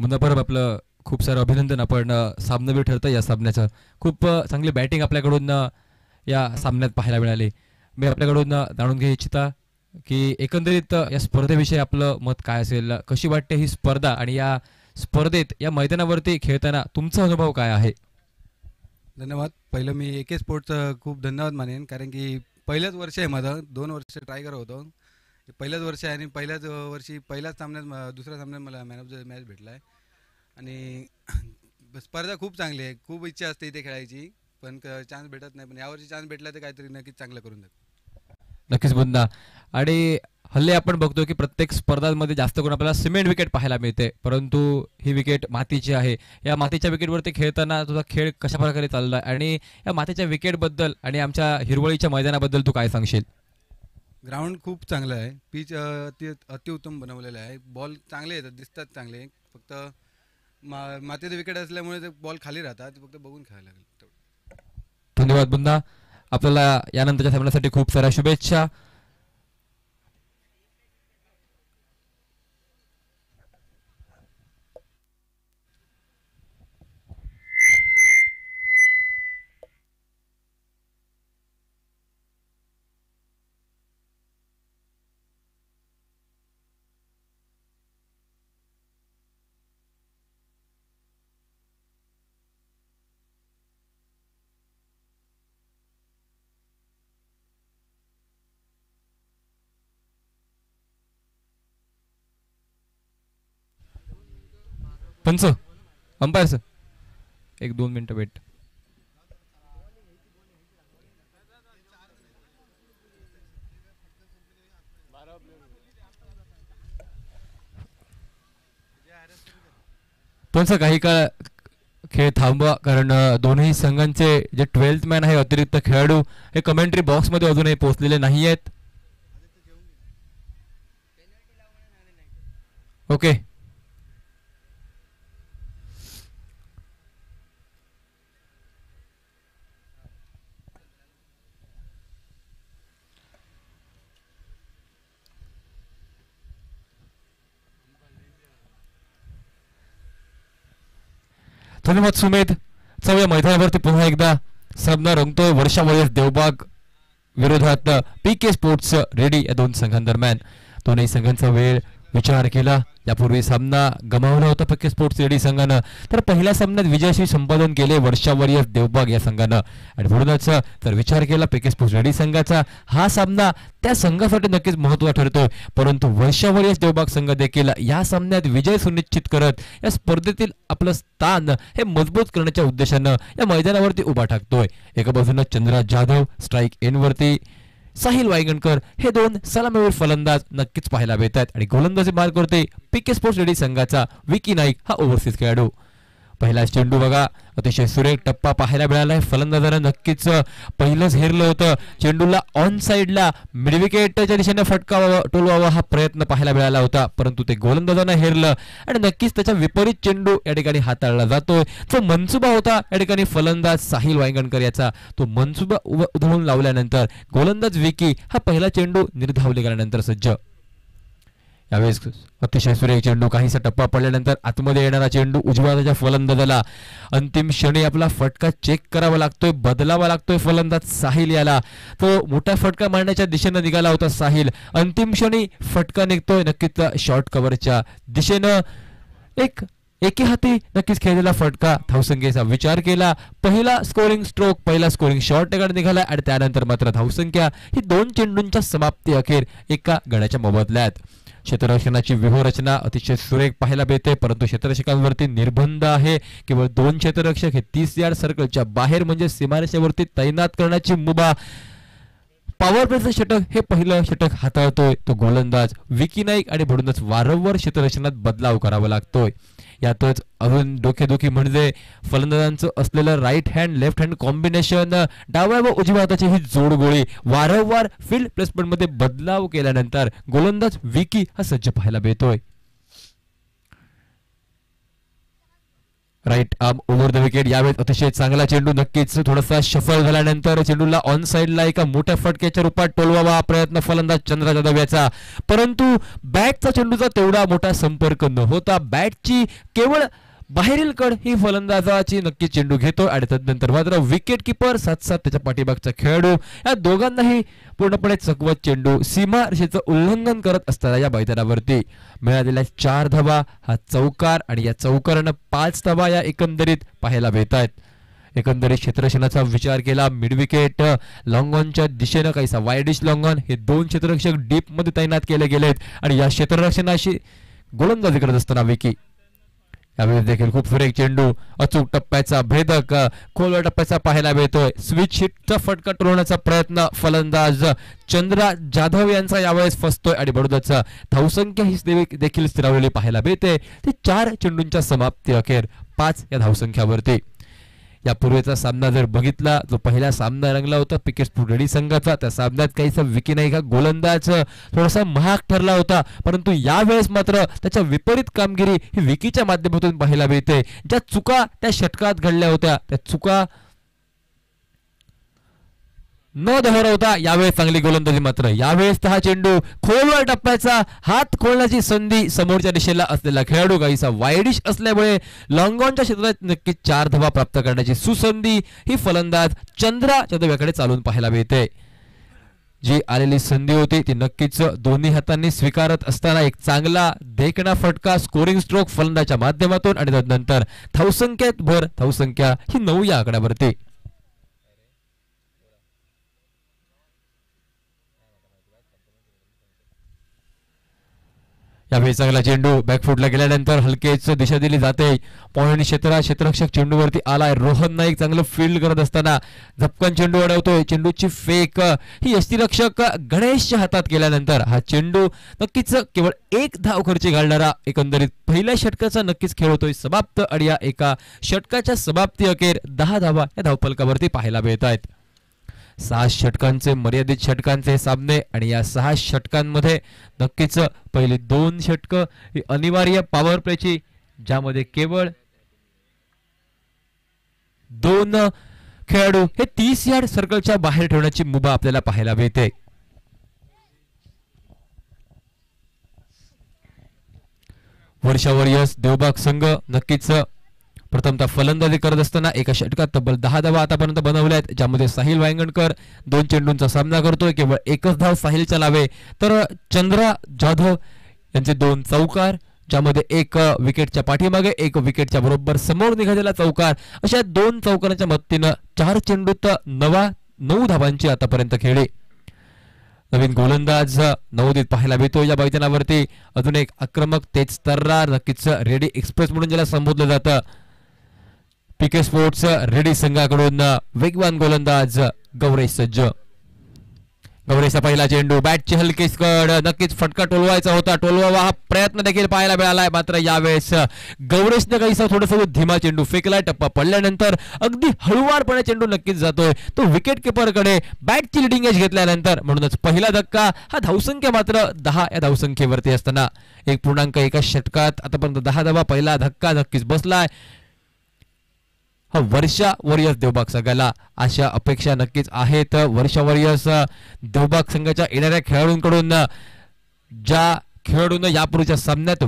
मुन्नापरब आपलं खूप सारं अभिनंदन. आपण सामनावीर ठरतं या सामन्याचं. खूप चांगली बॅटिंग आपल्याकडून या सामन्यात पाहायला मिळाली. मी आपल्याकडून जाणून घ्या इच्छिता की एकंदरीत या स्पर्धेविषयी आपलं मत काय असेल, कशी वाटते ही स्पर्धा आणि या स्पर्धेत या मैदानावरती खेळताना तुमचा अनुभव काय आहे? धन्यवाद. पहिलं मी एके स्पोर्टचं खूप धन्यवाद मानेन, कारण की पहिलंच वर्ष आहे माझं. 2 वर्ष ट्राय करत होतो. पहिलंच वर्ष आहे आणि पहिल्याच वर्षी पहिल्याच सामन्यात दुसऱ्या सामन्यात मला मॅन ऑफ द मॅच भेटला आहे. आणि स्पर्धा खूप चांगली आहे. खूप इच्छा असते इथे खेळायची, पण चान्स भेटत नाही. पण यावर्षी चान्स भेटला तर काहीतरी नक्कीच चांगलं करून देतो. नक्कीच मुन्ना. आणि हल्ली आपण बघतो की प्रत्येक स्पर्धांमध्ये जास्त करून आपल्याला सिमेंट विकेट पाहायला मिळते, परंतु ही विकेट मातीची आहे. या मातीच्या विकेटवरती खेळताना तुझा खेळ कशा प्रकारे चालला आणि या मातीच्या विकेटबद्दल आणि आमच्या हिरवळीच्या मैदानाबद्दल तू काय सांगशील? ग्राउंड खूप चांगलं आहे. पिच अतिउत्तम बनवलेलं आहे. बॉल चांगले येतात, दिसतात चांगले. फक्त मातीचे विकेट असल्यामुळे ते बॉल खाली राहतात. फक्त बघून खेळायला लागेल. धन्यवाद मुन्ना. आपल्याला यानंतरच्या सामन्यासाठी खूप साऱ्या शुभेच्छा. पंच, अंपायर सर, 1-2 मिनिटं वेट. पंच, काही काळ खेळ थांबवा, कारण दोन्ही संघांचे जे 12th मॅन आहे अतिरिक्त खेळाडू हे कमेंट्री बॉक्समध्ये अजूनही पोहोचलेले नाही आहेत. ओके. धन्यवाद सुमेध. चौया मैदानावरती पुन्हा एकदा सामना रंगतोय वर्षा वयस देवबाग विरोधात पीके स्पोर्ट्स रेडी या दोन संघांदरम्यान. दोन्ही संघांचा वेळ विचार केला. यापूर्वी सामना गमावला होता पीके स्पोर्ट्स रेडी संघानं, तर पहिल्या सामन्यात विजयशी संपादन केले वर्षा वॉरियर्स देवबाग या संघानं. आणि म्हणूनच जर विचार केला पीके स्पोर्ट्स रेडी संघाचा, हा सामना त्या संघासाठी नक्कीच महत्त्वाचा ठरतोय. परंतु वर्षा वॉरियर्स देवबाग संघ देखील या सामन्यात विजय सुनिश्चित करत या स्पर्धेतील आपलं स्थान हे मजबूत करण्याच्या उद्देशानं या मैदानावरती उभा टाकतोय. एका बाजूनं चंद्रा जाधव स्ट्राईक एनवरती, साहिल वायगणकर हे दोन सलामीवीर फलंदाज नक्कीच पाहायला मिळतात. आणि गोलंदाजी मार्ग करते पीके स्पोर्ट्स रेडी संघाचा विकी नाईक हा ओव्हरसीज खेळाडू. पहिला चेंडू बघा, अतिशय सुरेख टप्पा पाहायला मिळाला आहे. फलंदाजानं नक्कीच पहिलंच हेरलं होतं. चेंडूला ऑन साईडला मिडविकेटच्या दिशेने फटका टोलवावा हा प्रयत्न पाहायला मिळाला होता, परंतु ते गोलंदाजानं हेरलं आणि नक्कीच त्याच्या विपरीत चेंडू या ठिकाणी हाताळला जातोय. जो मनसुबा होता या ठिकाणी फलंदाज साहिल वायगणकर याचा, तो मनसुबा उधळून लावल्यानंतर गोलंदाज विकी हा पहिला चेंडू निर्धावले गेल्यानंतर सज्ज. यावेळेस अतिशय सुरेख चेंडू, काहीसा टप्पा पडल्यानंतर आतमध्ये येणारा चेंडू उजव्या हाताच्या फलंदाजाला अंतिम क्षणी आपला फटका चेक करावा लागतोय, बदलावा लागतोय. फलंदाज साहिल याला, तो मोठा फटका मारण्याच्या दिशेनं निघाला होता साहिल, अंतिम क्षणी फटका निघतोय नक्कीच शॉर्ट कव्हरच्या दिशेनं. एके हाती नक्कीच खेळलेला फटका धावसंख्येचा विचार केला. पहिला स्कोरिंग स्ट्रोक, पहिला स्कोरिंग शॉट निघाला आणि त्यानंतर मात्र धावसंख्या ही 2 चेंडूंच्या समाप्ती अखेर एका गड्याच्या मोबदल्यात. क्षेत्ररक्षणाची व्यूहरचना अतिशय सुरेख पाहायला मिळते, परंतु क्षेत्ररक्षकांवरती निर्बंध आहे. केवळ 2 क्षेत्ररक्षक हे 30 यार्ड सर्कलच्या बाहेर म्हणजे सीमारेषेवरती तैनात करण्याची मुभा. पॉवर प्लेचं षटक हे पहिलं षटक हाताळतोय तो गोलंदाज विकी नाईक आणि म्हणूनच वारंवार क्षेत्ररक्षणात बदलाव करावा लागतोय. यातच अजून डोकेदुखी म्हणजे फलंदाजांचं असलेलं right hand left hand combination, डाव्या व उजव्या हाताची ही जोडगोळी, वारंवार फील्ड प्लेसमेंटमध्ये बदलाव केल्यानंतर गोलंदाज विकी हा सज्ज पाहायला मिळतोय. Right arm over the wicket. यावेळेस अतिशय चांगला चेंडू, नक्कीच थोडासा शफल झाल्यानंतर चेंडूला ऑन साइडला एका मोठ्या फटक्याच्या रूपात टोलवावा प्रयत्न फलंदाज चंद्रा जाधव याचा, परंतु बॅटचा चेंडूचा तेवढा मोठा संपर्क न होता बॅटची केवळ बाहेरील कड ही फलंदाजाची नक्की चेंडू घेतो आणि त्यानंतर मात्र विकेट किपर साथ त्याच्या पाठीमागचा खेळाडू या दोघांनाही पूर्णपणे चकवत चेंडू सीमारेषेचं उल्लंघन करत असताना या मैदानावरती मिळालेल्या 4 धावा, हा चौकार आणि या चौकारानं 5 धावा या एकंदरीत पाहायला मिळत आहेत. एकंदरीत क्षेत्ररक्षणाचा विचार केला, मिड विकेट लॉंग ऑनच्या दिशेनं काहीसा वायडिश लॉंग ऑन हे 2 क्षेत्ररक्षक डीप मध्ये तैनात केले गेलेत आणि या क्षेत्ररक्षणाशी गोलंदाजी करत असताना विकी यावेळी देखील खूप सुरेख चेंडू, अचूक टप्प्याचा भेदक, खोलवर टप्प्याचा पाहायला मिळतोय. स्विच हिटचा फटका टोलवण्याचा प्रयत्न फलंदाज चंद्रा जाधव यांचा यावेळेस फसतोय आणि बडोदाचा धावसंख्या ही देखील स्थिरावलेली पाहायला मिळते. ती 4 चेंडूंच्या समाप्ती अखेर 5 या धावसंख्यावरती. यापूर्वीचा सामना जर बघितला, जो पहिला सामना रंगला होता पीके स्पोर्ट्स रेडी संघाचा, त्या सामन्यात काहीसा विकी नाही का गोलंदाज थोडासा महाग ठरला होता, परंतु यावेळेस मात्र त्याच्या विपरीत कामगिरी ही विकीच्या माध्यमातून पाहायला मिळते. ज्या चुका त्या षटकात घडल्या होत्या त्या चुका न दोहरवता यावेळेस चांगली गोलंदाजी, मात्र यावेळेस हा चेंडू खोलवर टप्प्याचा हात खोलण्याची संधी समोरच्या दिशेला असलेला खेळाडू काहीसा वायडिश असल्यामुळे लॉंग ऑनच्या क्षेत्रात नक्कीच 4 धावा प्राप्त करण्याची सुसंधी ही फलंदाज चंद्रा जाधव याकडे चालून पाहायला मिळते. जी आलेली संधी होती ती नक्कीच दोन्ही हातांनी स्वीकारत असताना एक चांगला देखणा फटका स्कोरिंग स्ट्रोक फलंदाजाच्या माध्यमातून आणि त्यानंतर धावसंख्येत भर, धावसंख्या ही 9 या आकड्यावरती. यावेळी चांगला चेंडू बॅकफुटला गेल्यानंतर हलकेच दिशा दिली जाते. पॉइंट क्षेत्ररक्षक चेंडूवरती आलाय. रोहन नाईक चांगलं फील्ड करत असताना झपकन चेंडू अडवतोय. चेंडूची फेक ही यष्टीरक्षक गणेशच्या हातात गेल्यानंतर हा चेंडू नक्कीच केवळ 1 धाव खर्ची घालणारा एकंदरीत पहिल्या षटकाचा नक्कीच खेळ होतोय समाप्त आणि या एका षटकाच्या समाप्ती अखेर 10 धावा या धावफलकावरती पाहायला मिळत आहेत. 6 षटकांचे मर्यादित षटकांचे सामने आणि या 6 षटकांमध्ये नक्कीच पहिली 2 षटकं ही अनिवार्य पॉवर प्लेची, ज्यामध्ये केवळ 2 खेळाडू हे 30 यार्ड सर्कलच्या बाहेर ठेवण्याची मुभा आपल्याला पाहायला मिळते. वर्षा वॉरियर्स देवबाग संघ नक्कीच प्रथमतः फलंदाजी करत असताना एका षटकात तब्बल 10 धावा आतापर्यंत बनवल्या आहेत, ज्यामध्ये साहिल वांगणकर 2 चेंडूंचा सामना करतोय. केवळ 1च धाव साहिलच्या नावे, तर चंद्रा जाधव यांचे 2 चौकार, ज्यामध्ये 1 विकेटच्या पाठीमागे 1 विकेटच्या बरोबर समोर निघालेला चौकार, अशा 2 चौकारांच्या मदतीनं 4 चेंडूत 9 धावांची आतापर्यंत खेळी. नवीन गोलंदाज नवोदित पाहायला मिळतो या मैदानावरती. अजून एक आक्रमक तेज तर्रार, नक्कीच रेडी एक्सप्रेस म्हणून ज्याला संबोधलं जातं, पीके स्पोर्ट्स रेडी संघाकडून वेगवान गोलंदाज गौरेश सज्ज. गौरेशचा पहिला चेंडू, बॅटची हलकी स्कड, नक्कीच फटका टोलवायचा होता, टोलवावा हा प्रयत्न देखील पाहायला मिळालाय, मात्र यावेळेस गौरेशने काहीसा थोडासा धीमा चेंडू फेकलाय. टप्पा पडल्यानंतर अगदी हळूवारपणे चेंडू नक्कीच जातोय तो विकेट किपरकडे बॅटची लिडिंग एज घेतल्यानंतर. म्हणूनच पहिला धक्का हा धावसंख्या मात्र 10 या धावसंख्येवरती असताना 1.1 षटकात आतापर्यंत 10 धावा. पहिला धक्का नक्कीच बसलाय. हा वर्षा वॉरियर्स देवबाग संघाला अशा अपेक्षा नक्कीच आहेत. वर्षा वॉरियर्स देवबाग संघाच्या येणाऱ्या खेळाडूंकडून, ज्या खेळाडूंना यापूर्वीच्या सामन्यात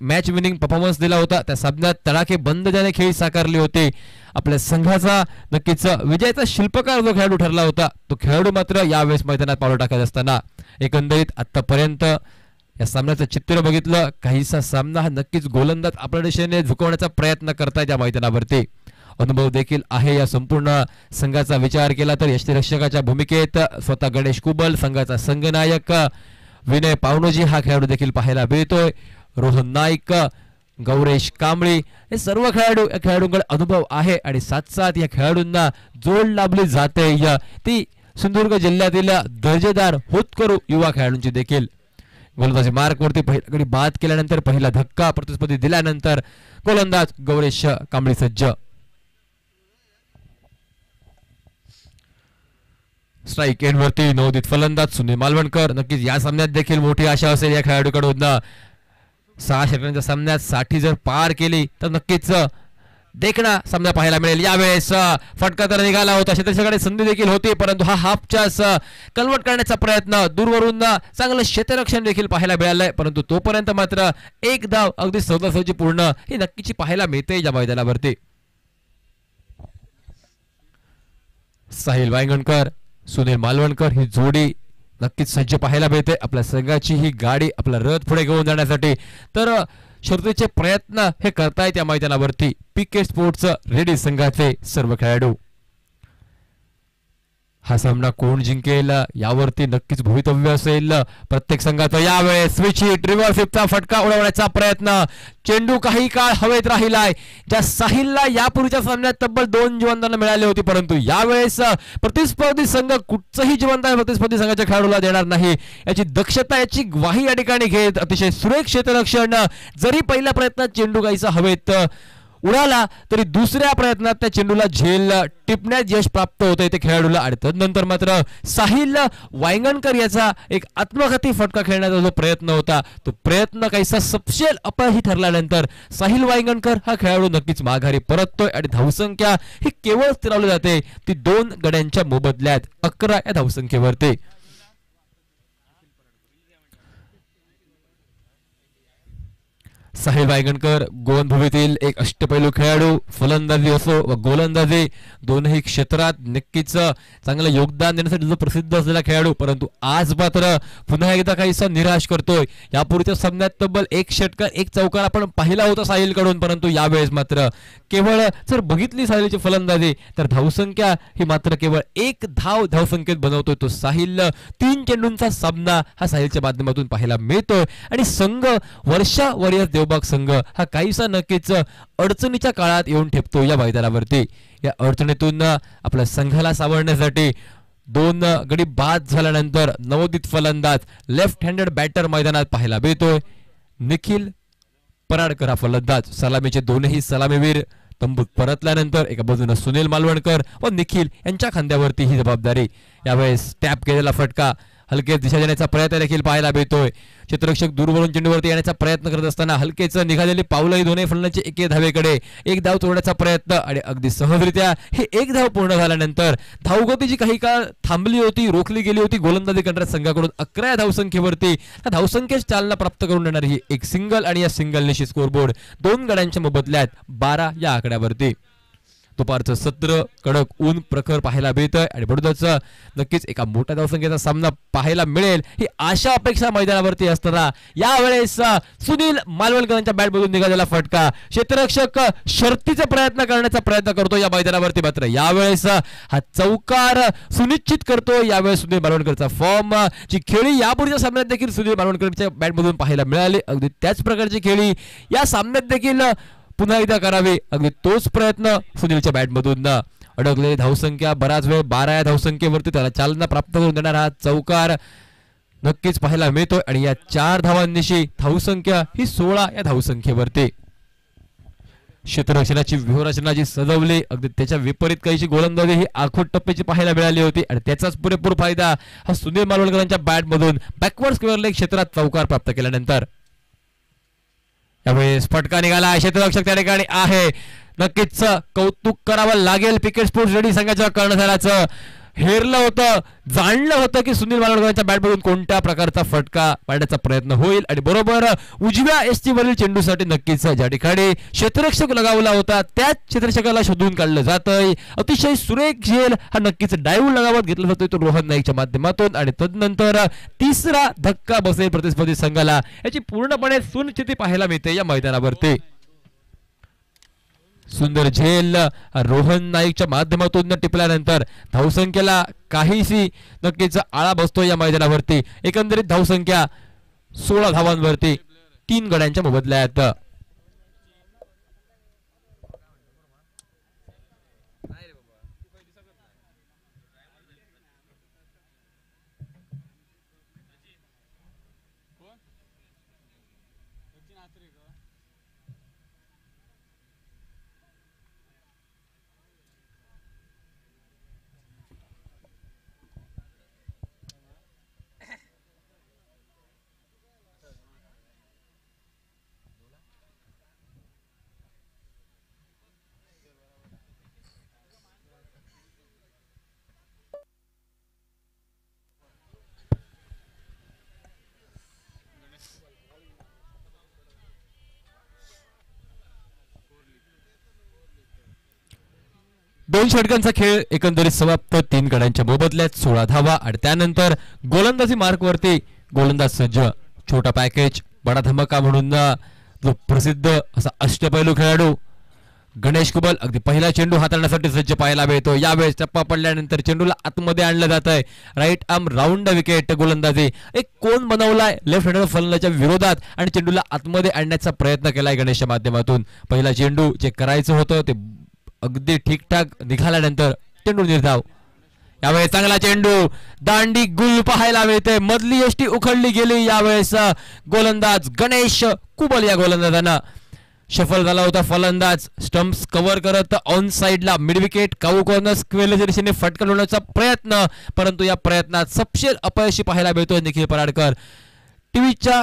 मॅच विनिंग परफॉर्मन्स दिला होता, त्या सामन्यात तडाखे बंद ज्याने खेळी साकारली होती, आपल्या संघाचा नक्कीच विजयाचा शिल्पकार जो खेळाडू ठरला होता, तो खेळाडू मात्र यावेळेस मैदानात पावलं टाकत असताना एकंदरीत आतापर्यंत या सामन्याचं चित्र बघितलं, काहीसा सामना हा नक्कीच गोलंदाज आपल्या दिशेने झुकवण्याचा प्रयत्न करतायत या मैदानावरती. अनुभव देखील आहे या संपूर्ण संघाचा विचार केला तर यष्टीरक्षकाच्या भूमिकेत स्वतः गणेश कुबल, संघाचा संघनायक विनय पावणोजी हा खेळाडू देखील पाहायला मिळतोय. रोहन नाईक, गौरेश कांबळी हे सर्व खेळाडूंकडे अनुभव आहे आणि साथ या खेळाडूंना जोड लाभली जाते ती सिंधुदुर्ग जिल्ह्यातील दर्जेदार होतकरू युवा खेळाडूंची देखील. गोलंदाजी मार्कवरती पहिल्याकडे बाद केल्यानंतर पहिला धक्का प्रतिस्पर्धी दिल्यानंतर गोलंदाज गौरेश कांबळी सज्ज. स्ट्राईक एंडवरती नवोदित फलंदाज सुनील मालवणकर. नक्कीच या सामन्यात देखील मोठी आशा असेल या खेळाडूकडून. 6 षटकांच्या सामन्यात 60 जर पार केली तर नक्कीच देखणा सामना पाहायला मिळेल. यावेळेस फटका तर निघाला होता, क्षेत्ररक्षकाकडे संधी देखील होती, परंतु हा हाफच्या कन्वर्ट करण्याचा प्रयत्न दूरवरून चांगलं क्षेत्ररक्षण देखील पाहायला मिळालंय, परंतु तोपर्यंत मात्र एक धाव अगदी सहजासहजी पूर्ण ही नक्कीची पाहायला मिळते या मैदानावरती. साहिल वांगणकर सुनील मालवणकर ही जोडी नक्कीच सज्ज पाहायला मिळते आपल्या संघाची ही गाडी आपला रथ पुढे घेऊन जाण्यासाठी. तर शर्यतीचे प्रयत्न हे करतायत या मैदानावरती पीके स्पोर्ट्स रेडी संघाचे सर्व खेळाडू. हा सामना कोण जिंकेल यावरती नक्कीच भवितव्य असेल प्रत्येक संघाचं. यावेळेस स्विच हिट रिव्हर्स हिटचा फटका उडवण्याचा प्रयत्न, चेंडू काही काळ हवेत राहिलाय. ज्या साहिलला यापूर्वीच्या सामन्यात तब्बल 2 जीवनदान मिळाले होती, परंतु यावेळेस प्रतिस्पर्धी संघ कुठचंही जीवनदान प्रतिस्पर्धी संघाच्या खेळाडूला देणार नाही याची दक्षता, याची ग्वाही या ठिकाणी घेत अतिशय सुरेख क्षेत्ररक्षण. जरी पहिल्या प्रयत्नात चेंडू काहीसा हवेत उडाला तरी दुसऱ्या प्रयत्नात त्या चेंडूला झेल टिपण्यात यश प्राप्त होते ते खेळाडूला. आणि तदनंतर मात्र साहिल वांगणकर याचा एक आत्मघाती फटका खेळण्याचा जो प्रयत्न होता तो प्रयत्न काहीसा सपशेल अपयशी ठरल्यानंतर साहिल वांगणकर हा खेळाडू नक्कीच माघारी परततोय आणि धावसंख्या ही केवळ स्थिरावली जाते ती 2 गड्यांच्या मोबदल्यात 11 या धावसंख्येवरती. साहिल वांगणकर गोवंशभूमीतील एक अष्टपैलू खेळाडू, फलंदाजी असो व गोलंदाजी दोनही क्षेत्रात नक्कीच चांगलं योगदान देण्यासाठी जो प्रसिद्ध असलेला खेळाडू, परंतु आज मात्र पुन्हा एकदा काहीसा निराश करतोय. यापूर्वीच्या सामन्यात तब्बल 1 षटकार 1 चौकार आपण पाहिला होता साहिलकडून, परंतु यावेळेस मात्र केवळ जर बघितली साहिलची फलंदाजी तर धावसंख्या ही मात्र केवळ 1 धावसंख्येत बनवतोय तो साहिल. 3 चेंडूंचा सामना हा साहिलच्या माध्यमातून पाहायला मिळतोय आणि संघ वर्षा वॉरियर्स देवबाग संघ हा काहीसा नक्कीच अडचणीच्या काळात येऊन ठेपतो या मैदानावरती. या अडचणीतून आपल्या संघाला सावरण्यासाठी 2 गडी बाद झाल्यानंतर नवोदित फलंदाज लेफ्ट हँडेड बॅटर मैदानात पाहायला मिळतोय. निखिल पराडकर हा फलंदाज, सलामीचे दोनही सलामीवीर तंबूत परतल्यानंतर एका बाजूने सुनील मालवणकर व निखिल यांच्या खांद्यावरती ही जबाबदारी. यावेळेस टॅप केलेला फटका हलकेच दिशा देण्याचा प्रयत्न देखील पाहायला मिळतोय. क्षेत्ररक्षक दूरवरून चेंडूवरती येण्याचा प्रयत्न करत असताना हलकेच निघालेली पावलं दोन्ही फलंदाजांची एके धावेकडे, 1 धाव तोडण्याचा प्रयत्न आणि अगदी सहजरित्या हे 1 धाव पूर्ण झाल्यानंतर धावगती जी काही काळ थांबली होती, रोखली गेली होती गोलंदाजी करणाऱ्या संघाकडून 11 धावसंख्येवरती त्या धावसंख्येस चालना प्राप्त करून देणारी ही एक सिंगल आणि या सिंगलनिशी स्कोरबोर्ड 2 गड्यांच्या मोबदल्यात 12 या आकड्यावरती. दुपारचं सत्र कडक ऊन प्रखर पाहायला मिळतंय आणि बडोदाच नक्कीच एका मोठ्या धावसंख्येचा सामना पाहायला मिळेल ही आशा अपेक्षा मैदानावरती असताना यावेळेस सुनील मालवणकरांच्या बॅटमधून निघालेला फटका, क्षेत्ररक्षक शर्तीचे प्रयत्न करण्याचा प्रयत्न करतो या मैदानावरती, मात्र यावेळेस हा चौकार सुनिश्चित करतो. यावेळेस सुनील मालवणकरचा फॉर्म जी खेळी यापूर्वीच्या सामन्यात देखील सुनील मालवणकरच्या बॅटमधून पाहायला मिळाली, अगदी त्याच प्रकारची खेळी या सामन्यात देखील पुन्हा एकदा करावे, अगदी तोच प्रयत्न सुनीलच्या बॅटमधून. अडकलेली धावसंख्या बराच वेळ 12 या धावसंख्येवरती त्याला चालना प्राप्त करून देणारा हा चौकार नक्कीच पाहायला मिळतोय आणि या 4 धावांनिशी धावसंख्या ही 16 या धावसंख्येवरती. क्षेत्ररक्षणाची व्यूहरचना जी सजवली अगदी त्याच्या विपरीत काहीशी गोलंदाजी ही आखोट टप्प्याची पाहायला मिळाली होती आणि त्याचाच पुरेपूर फायदा हा सुनील मालवणकरांच्या बॅटमधून बॅकवर्ड स्क्वेअर लेग क्षेत्रात चौकार प्राप्त केल्यानंतर. यावेळेस फटका निघाला, क्षेत्ररक्षक त्या ठिकाणी आहे. नक्कीच कौतुक करावं लागेल पीके स्पोर्ट्स रेडी संघाच्या कर्णधाराचं. हेरलं होतं, जाणलं होतं की सुनील मालवणकरांच्या बॅटमधून कोणत्या प्रकारचा फटका पाडण्याचा प्रयत्न होईल आणि बरोबर उजव्या एसटी वरील चेंडूसाठी नक्कीच ज्या ठिकाणी क्षेत्ररक्षक लगावला होता त्याच क्षेत्ररक्षकाला शोधून काढलं जातंय. अतिशय सुरेख झेल हा नक्कीच डायव्ह लगावत घेतला जातोय तो रोहन नाईकच्या माध्यमातून आणि तदनंतर तिसरा धक्का बसेल प्रतिस्पर्धी संघाला याची पूर्णपणे सुनिश्चिती पाहायला मिळते या मैदानावरती. सुंदर झेल रोहन नाईकच्या माध्यमातून टिपल्यानंतर धावसंख्येला काहीशी नक्कीच आळा बसतो या मैदानावरती. एकंदरीत धावसंख्या 16 धावांवरती 3 गड्यांच्या मोबदल्यात. दोन षटकांचा खेळ एकंदरीत समाप्त. 3 गड्यांच्या मोबदल्यात 16 धावा आणि त्यानंतर गोलंदाजी मार्कवरती गोलंदाज सज्ज. छोटा पॅकेज बडा धमाका म्हणून जो प्रसिद्ध असा अष्टपैलू खेळाडू गणेश कुबल अगदी पहिला चेंडू हाताळण्यासाठी सज्ज पाहायला मिळतो. यावेळेस टप्पा पडल्यानंतर चेंडूला आतमध्ये आणलं जात आहे. राईट आर्म राऊंड विकेट गोलंदाजी. एक कोण बनवलाय लेफ्ट हँडर फलंदाजाच्या विरोधात आणि चेंडूला आतमध्ये आणण्याचा प्रयत्न केलाय गणेशच्या माध्यमातून. पहिला चेंडू जे करायचं होतं ते अगदी ठीकठाक निघाल्यानंतर चेंडू निर्धाव. यावेळेस चांगला चेंडू दांडी गुल पाहायला मिळते. मधली यष्टी उखडली गेली. यावेळेस गोलंदाज गणेश कुबल या गोलंदाजानं सफल झाला होता. फलंदाज स्टंप्स कव्हर करत ऑन साइडला मिड विकेट काऊ कॉर्नर स्क्वेअरच्या दिशेने फटका लावण्याचा प्रयत्न, परंतु या प्रयत्नात सपशेल अपयशी पाहायला मिळतोय निखिल पराडकर. टीव्हीच्या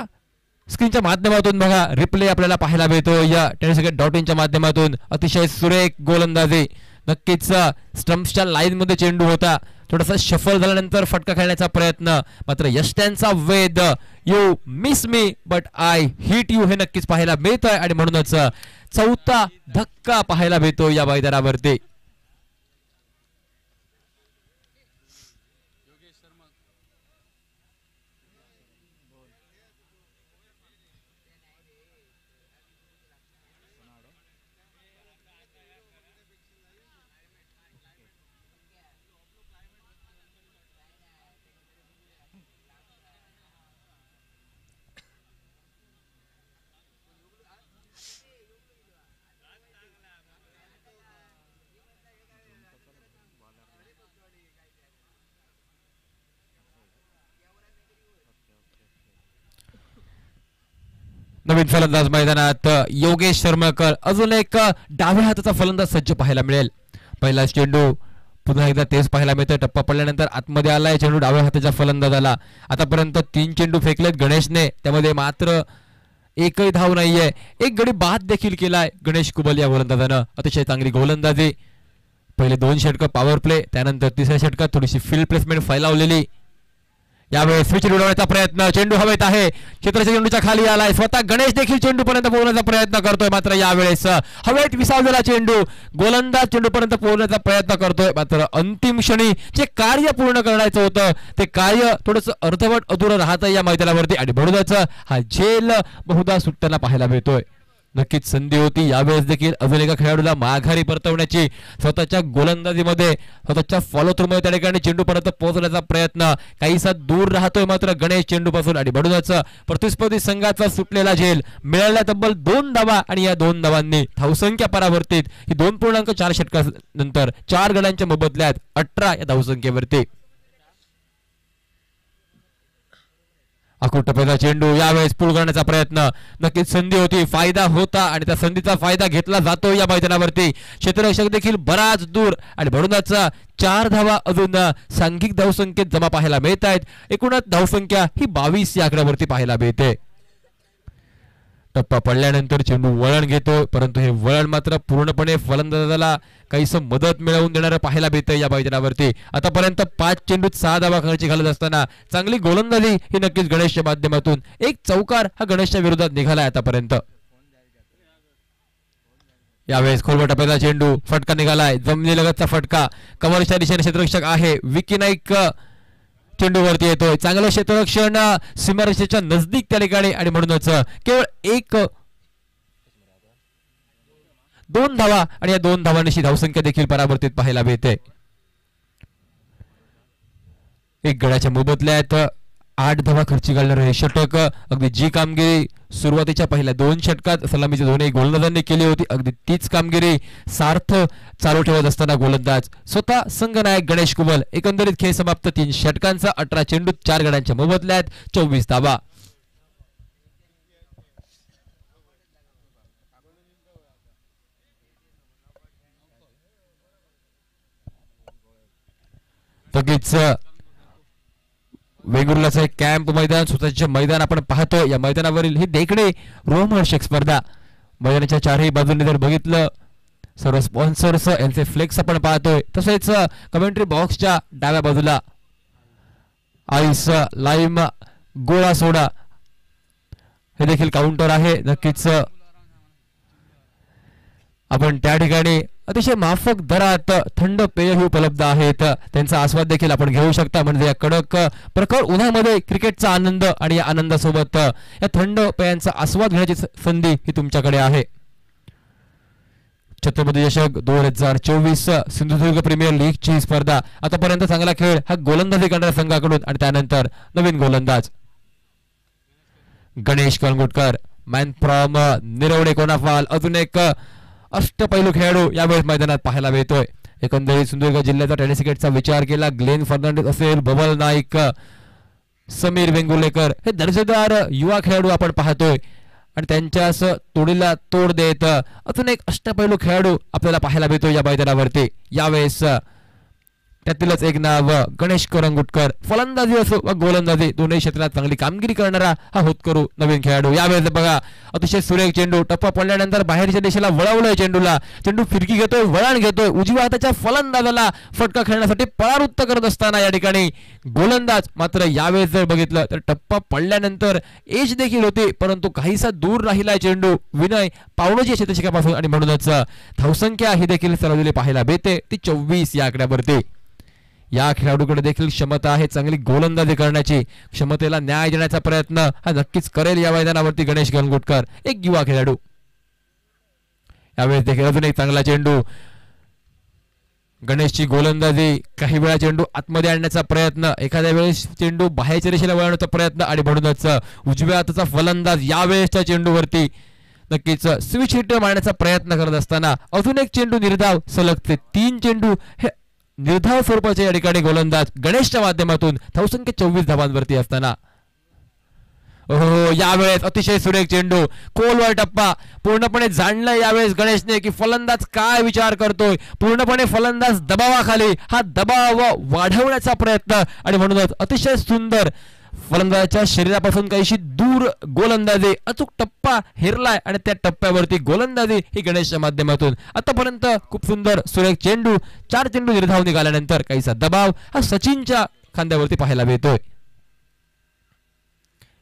स्क्रीनच्या माध्यमातून बघा रिप्ले आपल्याला पाहायला मिळतो या tenniscricket.in च्या माध्यमातून. अतिशय सुरेख गोलंदाजी. नक्कीच स्टंप्सच्या लाईन मध्ये चेंडू होता. थोडासा शफल झाल्यानंतर फटका खेळण्याचा प्रयत्न, मात्र यष्ट्यांचा वेध. You miss me but I hit you हे नक्कीच पाहायला मिळतंय आणि म्हणूनच चौथा धक्का पाहायला मिळतो या मैदानावरती. नवीन फलंदाज मैदानात योगेश शर्माकर. अजून एक डाव्या हाताचा फलंदाज सज्ज पाहायला मिळेल. पहिला चेंडू पुन्हा एकदा तेच पाहायला मिळतं. टप्पा पडल्यानंतर आतमध्ये आलाय चेंडू डाव्या हाताच्या फलंदाजाला. आतापर्यंत 3 चेंडू फेकलेत गणेशने, त्यामध्ये मात्र एकही धाव नाहीये. एक गडी बाद देखील केलाय गणेश कुबल या गोलंदाजानं. अतिशय चांगली गोलंदाजी. पहिले 2 षटकं पॉवर प्ले, त्यानंतर तिसऱ्या षटकात थोडीशी फील्ड प्लेसमेंट फैलावलेली. यावेळेस स्विच उडवण्याचा प्रयत्न. चेंडू हवेत आहे. क्षेत्राच्या चेंडूच्या खाली आलाय. स्वतः गणेश देखील चेंडू पर्यंत पोहोचण्याचा प्रयत्न करतोय, मात्र यावेळेस हवेत विसावलेला चेंडू. गोलंदाज चेंडू पर्यंत पोहोचण्याचा प्रयत्न करतोय, मात्र अंतिम क्षणी जे कार्य पूर्ण करायचं होतं ते कार्य थोडंसं अर्धवट अधुरं राहतंय या मैदानावरती आणि म्हणूनच हा झेल बहुधा सुटताना पाहायला मिळतोय. नक्कीच संधी होती यावेळेस देखील अजून एका खेळाडूला माघारी परतवण्याची. स्वतःच्या गोलंदाजीमध्ये स्वतःच्या फॉलो थ्रू मध्ये त्या ठिकाणी चेंडू पर्यंत पोहोचण्याचा प्रयत्न. काहीसा दूर राहतोय मात्र गणेश चेंडू पासून आणि म्हणूनच प्रतिस्पर्धी संघाचा सुटलेला झेल. मिळाल्या तब्बल 2 धावा आणि या 2 धावांनी धावसंख्या परावर्तित. ही 2.4 षटकानंतर 4 गड्यांच्या मोबदल्यात 18 या धावसंख्येवरती. अकुट पहिला चेंडू. यावेळेस पूल करण्याचा प्रयत्न. नक्कीच संधी होती, फायदा होता आणि त्या संधीचा फायदा घेतला जातो या मैदानावरती. क्षेत्ररक्षक देखील बराच दूर आणि म्हणूनच 4 धावा अजून सांघिक धावसंख्येत जमा पाहायला मिळत आहेत. एकूणच धावसंख्या ही 22 या आकड्यावरती पाहायला मिळते. टप्पा पडल्यानंतर चेंडू वळण घेतो, परंतु हे वळण मात्र पूर्णपणे फलंदाजाला काहीसं मदत मिळवून देणारं पाहायला मिळतं या मैदानावरती. आतापर्यंत 5 चेंडूत 6 धावा खर्ची घालत असताना चांगली गोलंदाजी ही नक्कीच गणेशच्या माध्यमातून. एक चौकार हा गणेशच्या विरोधात निघालाय आतापर्यंत. यावेळेस खोलवर टप्प्याचा चेंडू. फटका निघालाय, जमिनीलगतचा फटका. कव्हरच्या दिशेने क्षेत्ररक्षक आहे. विकी नाईक चेंडूवरती येतोय. चांगलं क्षेत्ररक्षण सीमारेषेच्या नजदीक त्या ठिकाणी आणि म्हणूनच केवळ 2 धावा आणि या 2 धावांची धावसंख्या देखील परावर्तित पाहायला मिळते. एक गड्याच्या मोबदल्यात 8 धावा खर्ची घालणारे हे षटक. अगदी जी कामगिरी सुरुवातीच्या पहिल्या 2 षटकात सलामीच्या दोन्ही गोलंदाजांनी केली होती, अगदी तीच कामगिरी सार्थ चालू ठेवत असताना गोलंदाज स्वतः संघनायक गणेश कुबल. एकंदरीत खेळ समाप्त 3 षटकांचा 18 चेंडूत 4 गड्यांच्या मोबदल्यात 24 धावा. नक्कीच वेंगुर्लाचं एक कॅम्प मैदान, स्वतःचे मैदान आपण पाहतो. या मैदानावरील ही देखणे रोमहर्षक स्पर्धा. मैदानाच्या 4ही बाजूंनी जर बघितलं सर्व स्पॉन्सर्स यांचे फ्लेक्स आपण पाहतोय. तसेच कमेंट्री बॉक्सच्या डाव्या बाजूला आईस लाईम गोळा सोडा हे देखील काउंटर आहे. नक्कीच आपण त्या ठिकाणी अतिशय माफक दरात थंड पेयही उपलब्ध आहेत, त्यांचा आस्वाद देखील आपण घेऊ शकता. म्हणजे या कडक प्रखर उन्हामध्ये क्रिकेटचा आनंद आणि या आनंदासोबत या थंड पेयांचा आस्वाद घेण्याची संधी ही तुमच्याकडे आहे. छत्रपती चषक 2024 सिंधुदुर्ग प्रीमियर लीगची स्पर्धा. आतापर्यंत चांगला खेळ हा गोलंदाजी करणाऱ्या संघाकडून आणि त्यानंतर नवीन गोलंदाज गणेश कळंगुटकर, मॅन फ्रॉम निरवडे कोनाफाल, अजून एक अष्टपैलू खेळाडू यावेळेस मैदानात पाहायला मिळतोय. एकंदरीत सिंधुदुर्ग जिल्ह्याचा टेनिस क्रिकेटचा विचार केला, ग्लेन फर्नांडिस असेल, बबल नाईक, समीर वेंगुर्लेकर हे दर्जेदार युवा खेळाडू आपण पाहतोय आणि त्यांच्यास तोडीला तोड देत अजून एक अष्टपैलू खेळाडू आपल्याला पाहायला मिळतो या मैदानावरती. यावेळेस त्यातीलच एक नाव गणेश करंगुटकर, फलंदाजी असो व गोलंदाजी दोन्ही क्षेत्रात चांगली कामगिरी करणारा हा होतकरू नवीन खेळाडू. यावेळेस बघा अतिशय सुरेख चेंडू, टप्पा पडल्यानंतर बाहेरच्या दिशेला वळवलंय चेंडूला, चेंडू फिरकी घेतोय, वळण घेतोय, उजव्या हाताच्या फलंदाजाला फटका खेळण्यासाठी परावृत्त करत असताना या ठिकाणी गोलंदाज मात्र यावेळेस जर बघितलं तर टप्पा पडल्यानंतर एज देखील होती परंतु काहीसा दूर राहिलाय चेंडू विनय पावणोजी क्षेत्रशिकापासून आणि म्हणूनच धावसंख्या ही देखील सरवलेली पाहायला मिळते ती 24 या आकड्यावरती. या खेळाडूकडे देखील क्षमता आहे चांगली गोलंदाजी करण्याची, क्षमतेला न्याय देण्याचा प्रयत्न हा नक्कीच करेल या मैदानावरती गणेश कळंगुटकर, एक युवा खेळाडू. यावेळेस देखील अजून एक चांगला चेंडू, गणेशची गोलंदाजी, काही वेळा चेंडू आतमध्ये आणण्याचा प्रयत्न, एखाद्या वेळेस चेंडू बाहेरच्या दिशेला वळवण्याचा प्रयत्न आणि म्हणूनच उजव्या हाताचा फलंदाज यावेळेसच्या चेंडूवरती नक्कीच स्विच हिट मारण्याचा प्रयत्न करत असताना अजून एक चेंडू निर्धाव, सलगचे 3 चेंडू हे निर्धाव स्वरूपाचे या ठिकाणी गोलंदाज गणेशच्या माध्यमातून धावसंख्या 24 धावांवरती असताना. यावेळेस अतिशय सुरेख चेंडू, खोलवर टप्पा, पूर्णपणे जाणलंय यावेळेस गणेशने की फलंदाज काय विचार करतोय, पूर्णपणे फलंदाज दबावाखाली, हा दबाव वाढवण्याचा प्रयत्न आणि म्हणूनच अतिशय सुंदर फलंदाजाच्या शरीरापासून काहीशी दूर गोलंदाजी, अचूक टप्पा हेरलाय आणि त्या टप्प्यावरती गोलंदाजी ही गणेशच्या माध्यमातून. आतापर्यंत खूप सुंदर सुरेख चेंडू, 4 चेंडू निर्धाव निघाल्यानंतर काहीसा दबाव हा सचिनच्या खांद्यावरती पाहायला मिळतोय.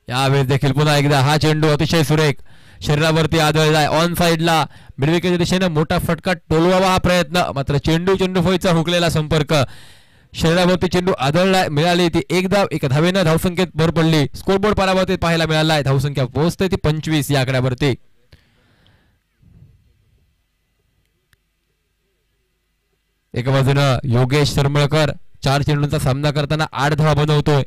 यावेळेस देखील पुन्हा एकदा हा चेंडू अतिशय सुरेख शरीरावरती आदळलाय, ऑन साइडला मिडविकेटच्या दिशेने मोठा फटका टोलवावा हा प्रयत्न, मात्र चेंडू फळीचा हुकलेला संपर्क, शरीरावरती चेंडू आदळलाय, मिळाली ती एक धाव, एका धावेनं धावसंख्येत भर पडली, स्कोरबोर्ड पारावरती पाहायला मिळालाय, धावसंख्या पोहोचते ती 25 या आकड्यावरती. एका बाजूनं योगेश सरमळकर 4 चेंडूंचा सामना करताना 8 धावा बनवतोय,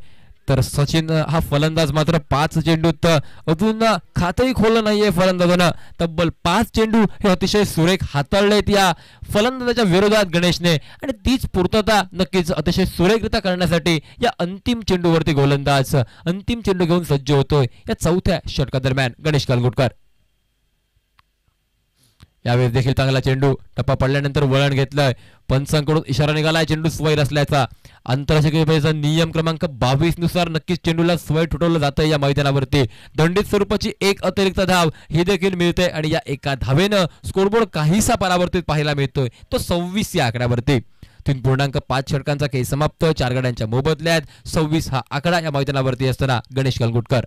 तर सचिन हा फलंदाज मात्र 5 चेंडूत अजून खातही खोललं नाहीये फलंदाजानं. तब्बल 5 चेंडू हे अतिशय सुरेख हाताळलेत या फलंदाजाच्या विरोधात गणेशने आणि तीच पूर्तता नक्कीच अतिशय सुरेखरित्या करण्यासाठी या अंतिम चेंडूवरती गोलंदाज अंतिम चेंडू घेऊन सज्ज होतोय या 4थ्या षटकादरम्यान गणेश कळंगुटकर. यावेळेस देखील चांगला चेंडू, टप्पा पडल्यानंतर वळण घेतलंय, पंचांकडून इशारा निघालाय चेंडू स्वैर असल्याचा. आंतरराष्ट्रीय क्रिकेटचा नियम क्रमांक 22 नुसार नक्कीच चेंडूला स्वैर ठोठवलं जातं या मैदानावरती. दंडित स्वरूपाची एक अतिरिक्त धाव ही देखील मिळते आणि या एका धावेनं स्कोरबोर्ड काहीसा परावर्तित पाहायला मिळतोय तो 26 या आकड्यावरती. 3.5 षटकांचा खेळ समाप्त, 4 गड्यांच्या मोबदल्यात 26 हा आकडा या मैदानावरती असताना गणेश कळंगुटकर.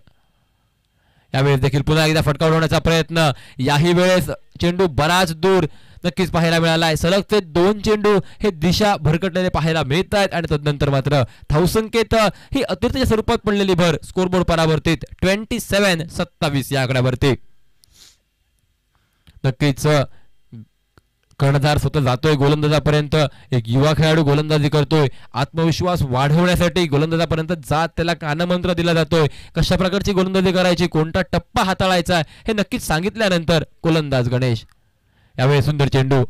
यावेळेस देखील पुन्हा एकदा फटका उडवण्याचा प्रयत्न, याही वेळेस चेंडू बराच दूर नक्कीच पाहायला मिळालाय, सलगचे 2 चेंडू हे दिशा भरकटलेले पाहायला मिळत आहेत आणि तदनंतर मात्र धावसंख्येत ही अतिरिक्तच्या स्वरूपात पडलेली भर, स्कोरबोर्ड परावर्तित 27 या आकड्यावरती. नक्कीच कर्णधार स्वतः जातोय गोलंदाजापर्यंत, एक युवा खेळाडू गोलंदाजी करतोय, आत्मविश्वास वाढवण्यासाठी गोलंदाजापर्यंत जात त्याला कानमंत्र दिला जातोय, कशा प्रकारची गोलंदाजी करायची, कोणता टप्पा हाताळायचा हे नक्कीच सांगितल्यानंतर गोलंदाज गणेश. यावेळी सुंदर चेंडू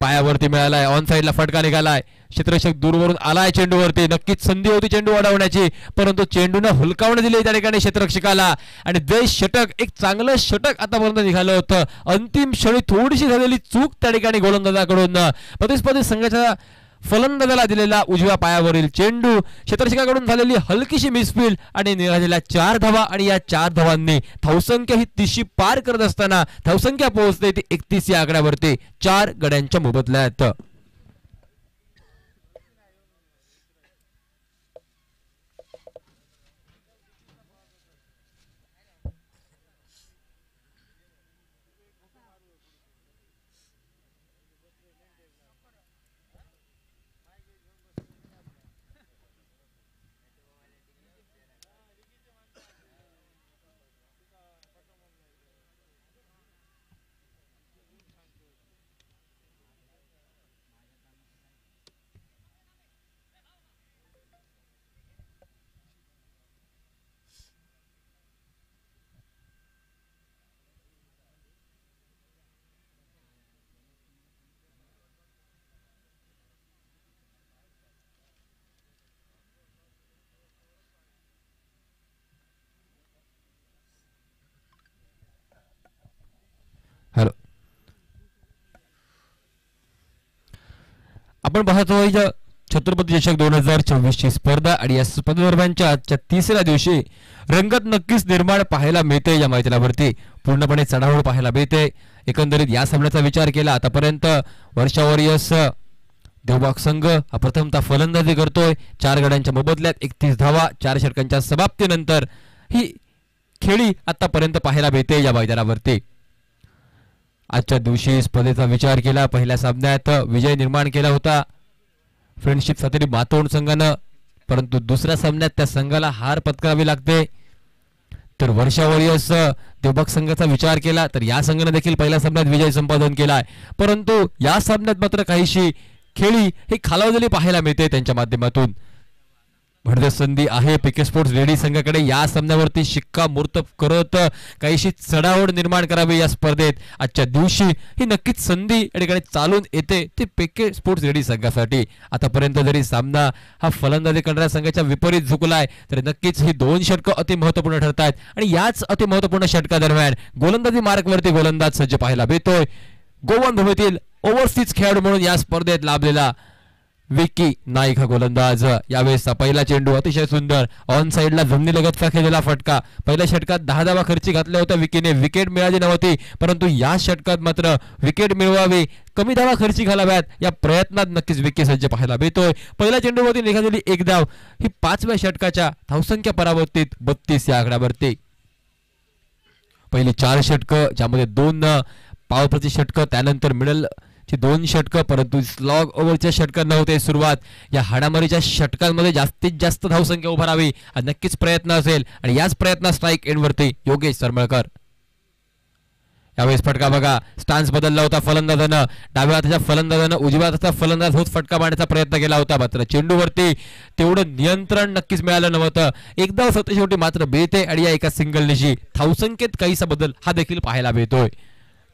पायावरती मिळालाय, ऑन साइडला फटका निघालाय, क्षेत्ररक्षक दूरवरून आलाय चेंडूवरती, नक्कीच संधी होती चेंडू अडवण्याची परंतु चेंडूनं हुलकावणे दिले त्या ठिकाणी क्षेत्ररक्षकाला आणि जय षटक, एक चांगलं षटक आतापर्यंत निघालं होतं. अंतिम क्षणी थोडीशी झालेली चूक त्या ठिकाणी गोलंदाजाकडून, प्रतिस्पर्धी संघाच्या फलंदाजाला दिलेला उजव्या पायावरील चेंडू, क्षेत्ररक्षकाकडून झालेली हलकीशी मिसफील्ड आणि निघालेल्या 4 धावा आणि या 4 धावांनी धावसंख्या ही 30 पार करत असताना धावसंख्या पोहोचते ती 31 या आकड्यावरती 4 गड्यांच्या मोबदल्यात. आपण पाहतोय छत्रपती चषक 2024 ची स्पर्धा आणि या स्पर्धेदरम्यानच्या आजच्या तिसऱ्या दिवशी रंगत नक्कीच निर्माण पाहायला मिळते. या मैदानावरती पूर्णपणे चढाओढ पाहायला मिळते. एकंदरीत या सामन्याचा विचार केला आतापर्यंत वर्षा वॉरियर्स देवबाग संघ हा प्रथमतः फलंदाजी करतोय. 4 गड्यांच्या मोबदल्यात 31 धावा 4 षटकांच्या समाप्तीनंतर ही खेळी आतापर्यंत पाहायला मिळते या मैदानावरती. आजच्या दिवशी स्पर्धेचा विचार केला पहिल्या सामन्यात विजय निर्माण केला होता फ्रेंडशिप सातेरी मातोंड संघानं, परंतु दुसऱ्या सामन्यात त्या संघाला हार पत्करावी लागते. तर वर्षा वॉरियर्स देवबाग संघाचा विचार केला तर या संघाने देखील पहिल्या सामन्यात विजय संपादन केलाय, परंतु या सामन्यात मात्र काहीशी खेळी ही खालावलेली पाहायला मिळते त्यांच्या माध्यमातून. भरदर संधी आहे पीके स्पोर्ट्स रेडी संघाकडे या सामन्यावरती शिक्कामोर्तब करत काहीशी चढाओढ निर्माण करावी या स्पर्धेत. आजच्या दिवशी ही नक्कीच संधी या ठिकाणी चालून येते ती पीके स्पोर्ट्स रेडी संघासाठी. आतापर्यंत जरी सामना हा फलंदाजी करणाऱ्या संघाच्या विपरीत झुकलाय तरी नक्कीच ही 2 षटकं अति महत्त्वपूर्ण ठरतात आणि याच अति महत्त्वपूर्ण षटकादरम्यान गोलंदाजी मार्कवरती गोलंदाज सज्ज पाहायला मिळतोय. गोवन भूमीतील ओव्हरसीज खेळाडू म्हणून या स्पर्धेत लाभलेला विकी नाईक हा गोलंदाज. यावेळेसचा पहिला चेंडू अतिशय सुंदर ऑन साइडला जमिनीलगतचा खेळलेला फटका. पहिल्या षटकात 10 धावा खर्ची घातल्या होत्या विकीने, विकेट मिळाली नव्हती, परंतु या षटकात मात्र विकेट मिळवावी, कमी धावा खर्ची घालाव्यात या प्रयत्नात नक्कीच विकी सज्ज पाहायला मिळतोय. पहिल्या चेंडूवरती निघालेली 1 धाव ही 5व्या षटकाच्या धावसंख्या परावर्तीत 32 या आकड्यावरती. पहिली 4 षटकं ज्यामध्ये 2 पावप्रती षटकं, त्यानंतर मिडल ची 2 षटकं, परंतु स्लॉग ओव्हरच्या षटकांना होते सुरुवात. या हाणामारीच्या षटकांमध्ये जास्तीत जास्त धावसंख्या उभारावी हा नक्कीच प्रयत्न असेल आणि याच प्रयत्नात स्ट्राईक एंडवरती योगेश सरमळकर. यावेळेस फटका बघा, स्टान्स बदलला होता फलंदाजानं. डाव्या हाताच्या फलंदाजानं उजव्या हाताचा फलंदाज होत फटका मारण्याचा प्रयत्न केला होता, मात्र चेंडूवरती तेवढं नियंत्रण नक्कीच मिळालं नव्हतं. एकदा शेवटी मात्र मिळते आणि या एका सिंगल निशी धावसंख्येत काहीसा बदल हा देखील पाहायला मिळतोय.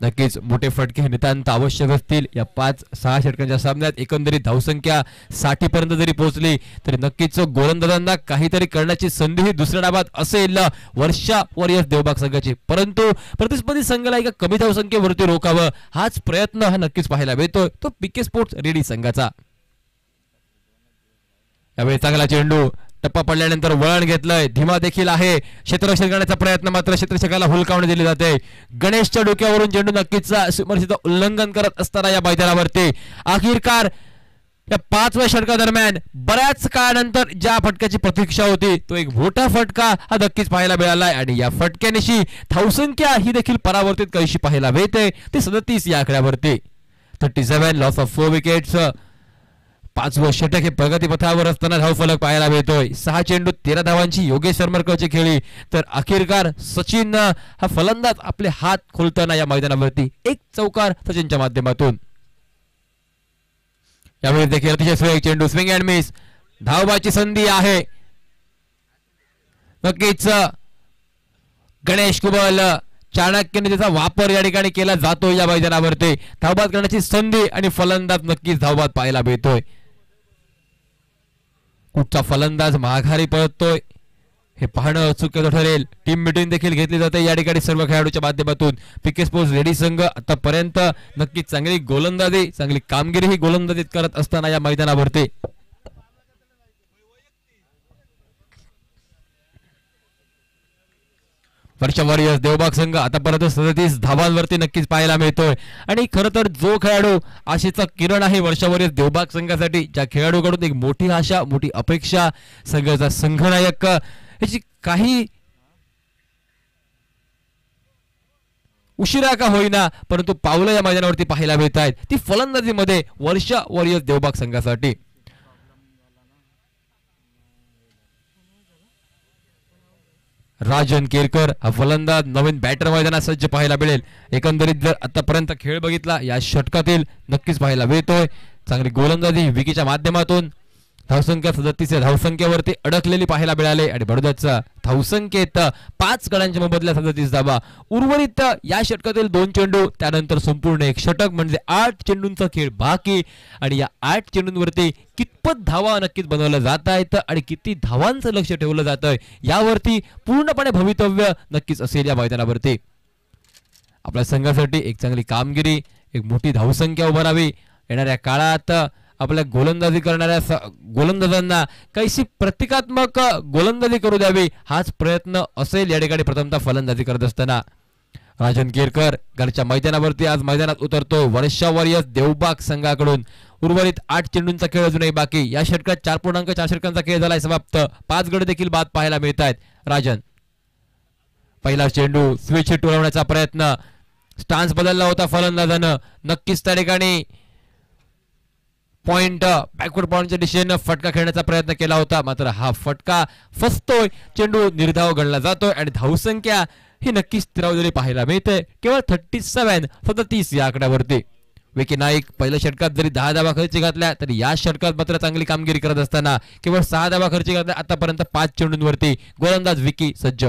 नक्कीच मोठे फटके नितांत आवश्यक असतील या 5-6 षटकांच्या सामन्यात. एकंदरीत धावसंख्या 60 पर्यंत जरी पोहोचली तरी नक्कीच गोलंदाजांना काहीतरी करण्याची संधी ही दुसऱ्या डावात असेल वर्षा वॉरियर्स देवबाग संघाची, परंतु प्रतिस्पर्धी संघाला एका कमी धावसंख्येवरती रोखावं हाच प्रयत्न हा नक्कीच पाहायला मिळतोय तो पीके स्पोर्ट्स रेडी संघाचा. यावेळी चांगला चेंडू, टप्पा पडल्यानंतर वळण घेतलंय, धीमा देखील आहे, क्षेत्ररक्षण करण्याचा प्रयत्न मात्र क्षेत्ररक्षकाला हुलकावणी दिली जाते. गणेशच्या डोक्यावरून चेंडू नक्कीच सीमारेषेचं उल्लंघन करत असताना या मैदानावरती अखेरकार या 5व्या षटकादरम्यान बऱ्याच काळानंतर ज्या फटक्याची प्रतीक्षा होती तो एक मोठा फटका हा नक्कीच पाहायला मिळालाय आणि या फटक्यानिशी धावसंख्या ही देखील परावर्तित कशी पाहायला मिळते ती 37 या आकड्यावरती. 37 लॉस ऑफ 4 विकेट्स. 5वं षटक हे प्रगतीपथावर असताना धावफलक पाहायला मिळतोय. 6 चेंडू 13 धावांची योगेश सरमळकरची खेळी, तर अखेरकार सचिन हा फलंदाज आपले हात खोलताना या मैदानावरती 1 चौकार सचिनच्या माध्यमातून. यावेळी देखील अतिशय सुरेख चेंडू, स्विंग अँड मिस, धावबाची संधी आहे. नक्कीच गणेश कुबल चाणक्याने त्याचा वापर या ठिकाणी केला जातो या मैदानावरती. धावबाद करण्याची संधी आणि फलंदाज नक्कीच धावबाद पाहायला मिळतोय. कुठचा फलंदाज माघारी पळतोय हे पाहणं चुकीचं ठरेल. टीम मीटिंग देखील घेतली जाते या ठिकाणी सर्व खेळाडूच्या माध्यमातून. पीके स्पोर्ट्स रेडी संघ आतापर्यंत नक्कीच चांगली गोलंदाजी, चांगली कामगिरी ही गोलंदाजीत करत असताना या मैदानावरती वर्षा वॉरियर्स देवबाग संघ आतापर्यंत 37 धावांवरती नक्कीच पाहायला मिळतोय. आणि खरं तर जो खेळाडू आशेचा किरण आहे वर्षा वॉरियर्स देवबाग संघासाठी, ज्या खेळाडूकडून एक मोठी आशा, मोठी अपेक्षा, संघाचा संघनायक याची काही उशिरा का होईना परंतु पावलं या मैदानावरती पाहायला मिळत आहेत ती फलंदाजीमध्ये वर्षा वॉरियर्स देवबाग संघासाठी. राजन केरकर हा फलंदाज नवीन बॅटर मैदानात सज्ज पाहायला मिळेल. एकंदरीत जर आतापर्यंत खेळ बघितला या षटकातील नक्कीच पाहायला मिळतोय चांगली गोलंदाजी विकीच्या माध्यमातून. धावसंख्या 37 धावसंख्येवरती अडकलेली पाहायला मिळाले आणि बडोद्याचा धावसंख्येत 5 गड्यांच्या मोबदल्यात 37 धावा. उर्वरित या षटकातील 2 चेंडू, त्यानंतर संपूर्ण 1 षटक म्हणजे 8 चेंडूंचा खेळ बाकी. आणि या 8 चेंडूंवरती कितपत धावा नक्कीच बनवल्या जात आहेत आणि किती धावांचं लक्ष ठेवलं जातंय यावरती पूर्णपणे भवितव्य नक्कीच असेल या मैदानावरती. आपल्या संघासाठी एक चांगली कामगिरी, एक मोठी धावसंख्या उभारावी. येणाऱ्या काळात आपल्या गोलंदाजी करणाऱ्या गोलंदाजांना काहीशी प्रतिकात्मक गोलंदाजी करू द्यावी हाच प्रयत्न असेल या ठिकाणी प्रथमतः फलंदाजी करत असताना. राजन केरकर घरच्या मैदानावरती आज मैदानात उतरतो. वर्षा वॉरियर्स देवबाग संघाकडून उर्वरित 8 चेंडूंचा खेळ अजूनही बाकी. या षटकात 4.4 षटकांचा खेळ झालाय समाप्त. 5 गडी देखील बाद पाहायला मिळत आहेत. राजन पहिला चेंडू स्विच हिट उडवण्याचा प्रयत्न, स्टान्स बदलला होता फलंदाजानं. नक्कीच त्या ठिकाणी पॉइंट बॅकवर्ड पॉइंटच्या दिशेनं फटका खेळण्याचा प्रयत्न केला होता, मात्र हा फटका फसतोय. चेंडू निर्धाव गणला जातोय आणि धावसंख्या ही नक्कीच स्थिरावलेली पाहायला मिळते. केवळ 37 या आकड्यावरती. विकी नाईक पहिल्या षटकात जरी 10 धावा खर्ची घातल्या तरी या षटकात मात्र चांगली कामगिरी करत असताना केवळ 6 धावा खर्ची घातल्या आतापर्यंत 5 चेंडूंवरती. गोलंदाज विकी सज्ज.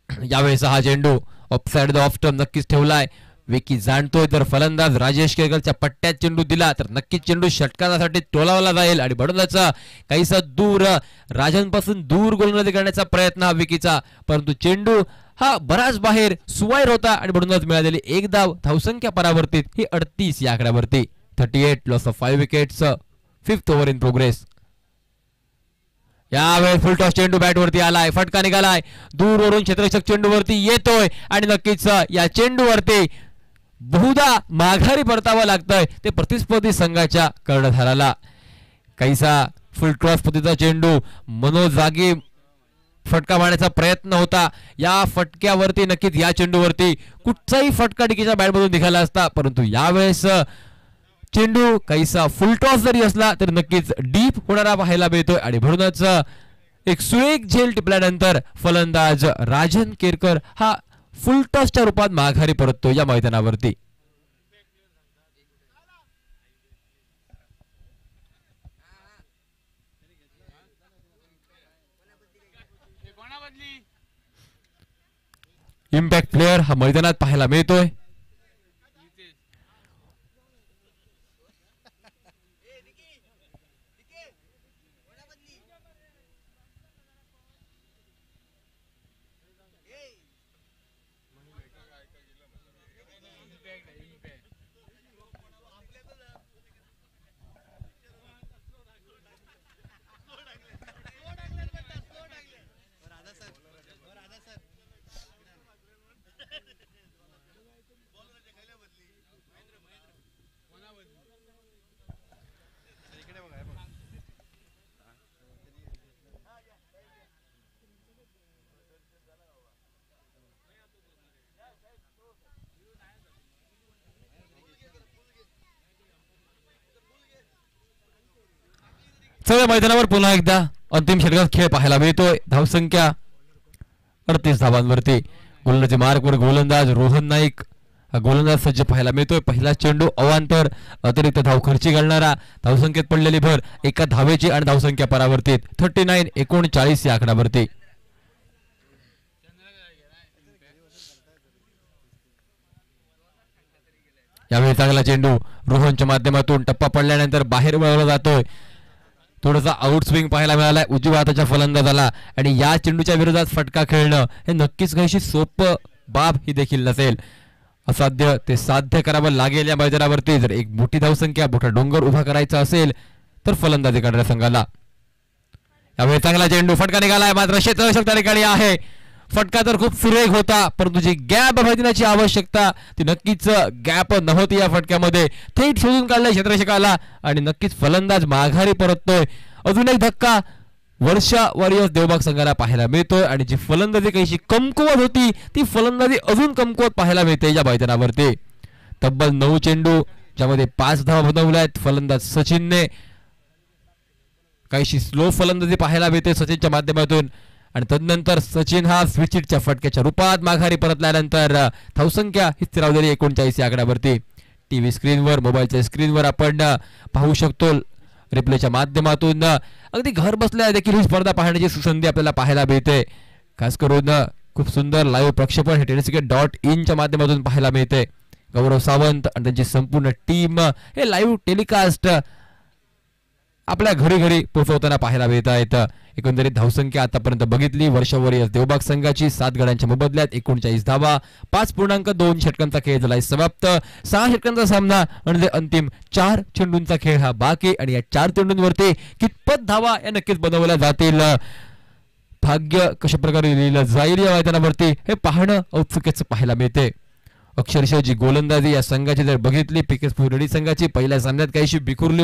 यावेळेस हा चेंडू ऑफसाइड द ऑफ स्टंप नक्कीच ठेवलाय. विकी जाणतोय तर फलंदाज राजेश केरकरच्या पट्ट्यात चेंडू दिला तर नक्कीच चेंडू षटकासाठी टोलावला जाईल आणि बडोदाचा काहीसा दूर राजांपासून दूर गोलंदाजी करण्याचा प्रयत्न हा विकीचा, परंतु चेंडू हा बराच बाहेर सुवायर होता आणि बडोदाच मिळालेली एक धाव. धावसंख्या परावर्तित ही 38 या आकड्यावरती. 38 loss of 5 wickets. 5th over in progress. यावेळेस फुल टॉस चेंडू बॅटवरती आलाय, फटका निघालाय, दूरवरून क्षेत्ररक्षक चेंडूवरती येतोय आणि नक्कीच या चेंडूवरती बहुधा माघारी परतावं लागतंय ते प्रतिस्पर्धी संघाच्या कर्णधाराला. काहीसा फुल क्रॉस पद्धतीचा चेंडू मनोज जागी फटका मारण्याचा प्रयत्न होता. या फटक्यावरती नक्कीच या चेंडूवरती कुठचाही फटका टिकीच्या बॅटमधून निघाला असता, परंतु यावेळेस चेंडू काहीसा फुल टॉस जरी असला तरी नक्कीच डीप होणारा पाहायला मिळतोय आणि म्हणूनच एक सुरेख झेल टिपल्यानंतर फलंदाज राजन केरकर हा फुल टॉसच्या रूपात माघारी परततो या मैदानावरती. इम्पॅक्ट प्लेयर हा मैदानात पाहायला मिळतोय. सगळ्या मैदानावर पुन्हा एकदा अंतिम षटकात खेळ पाहायला मिळतोय. धावसंख्या 38 धावांवरती. गोलंदाजी मार्कवर गोलंदाज रोहन नाईक हा गोलंदाज सज्ज पाहायला मिळतोय. पहिला चेंडू अवांतर अतिरिक्त धाव खर्ची घालणारा. धावसंख्येत पडलेली भर एका धावेची आणि धावसंख्या परावर्तित 39-39 या आकड्यावरती. यावेळी चांगला चेंडू रोहनच्या माध्यमातून टप्पा पडल्यानंतर बाहेर वळवला जातोय. थोडासा आउट स्विंग पाहायला मिळालाय उजव्या हाताच्या फलंदाजाला आणि या चेंडूच्या विरोधात फटका खेळणं हे नक्कीच काहीशी सोपं बाब ही देखील नसेल. असाध्य ते साध्य करावं लागेल या मैदानावरती जर एक मोठी धावसंख्या मोठा डोंगर उभा करायचा असेल तर फलंदाजी करणाऱ्या संघाला. यावेळी चांगला चेंडू फटका निघालाय, मात्र क्षेत्ररक्षक त्या ठिकाणी आहे. फटका तर खूप सुरेख होता, परंतु जी गॅप भरण्याची आवश्यकता ती नक्कीच गॅप नव्हती या फटक्यामध्ये. थेट शोधून काढलाय क्षेत्ररक्षकाला आणि नक्कीच फलंदाज माघारी परततोय. अजून एक धक्का वर्षा वॉरियर्स देवबाग संघाला पाहायला मिळतोय आणि जी फलंदाजी काहीशी कमकुवत होती ती फलंदाजी अजून कमकुवत पाहायला मिळते या मैदानावरती. तब्बल 9 चेंडू ज्यामध्ये 5 धावा बनवल्यात फलंदाज सचिनने. काहीशी स्लो फलंदाजी पाहायला मिळते सचिनच्या माध्यमातून आणि तदनंतर सचिन हा स्विचिटच्या फटक्याच्या रूपात माघारी परतल्यानंतर धावसंख्या ही स्थिरावलेली 39 या आकड्यावरती. टीव्ही स्क्रीनवर मोबाईलच्या स्क्रीनवर आपण पाहू शकतो रिप्लेच्या माध्यमातून. अगदी घर बसल्या देखील ही स्पर्धा पाहण्याची संधी आपल्याला पाहायला मिळते. खास करून खूप सुंदर लाईव्ह प्रक्षेपण हे tenniscricket.in च्या माध्यमातून पाहायला मिळते. गौरव सावंत आणि त्यांची संपूर्ण टीम हे लाईव्ह टेलिकास्ट आपल्या घरी घरी पोहोचवताना पाहायला मिळत आहेत. एकंदरीत धावसंख्या आतापर्यंत बघितली वर्षा वॉरियर्स देवबाग संघाची 7 गड्यांच्या मोबदल्यात 39 धावा, 5.2 षटकांचा खेळ झालाय समाप्त. 6 षटकांचा सामना म्हणजे अंतिम 4 चेंडूंचा खेळ हा बाकी आणि या 4 चेंडूंवरती कितपत धावा या नक्कीच बनवल्या जातील, भाग्य कशा प्रकारे लिहिलं जाईल या मैदानावरती हे पाहणं औत्सुक्याचं पाहायला मिळते. अक्षरशः जी गोलंदाजी या संघाची जर बघितली पीकेएस रेडी संघाची पहिल्या सामन्यात काहीशी विखुरली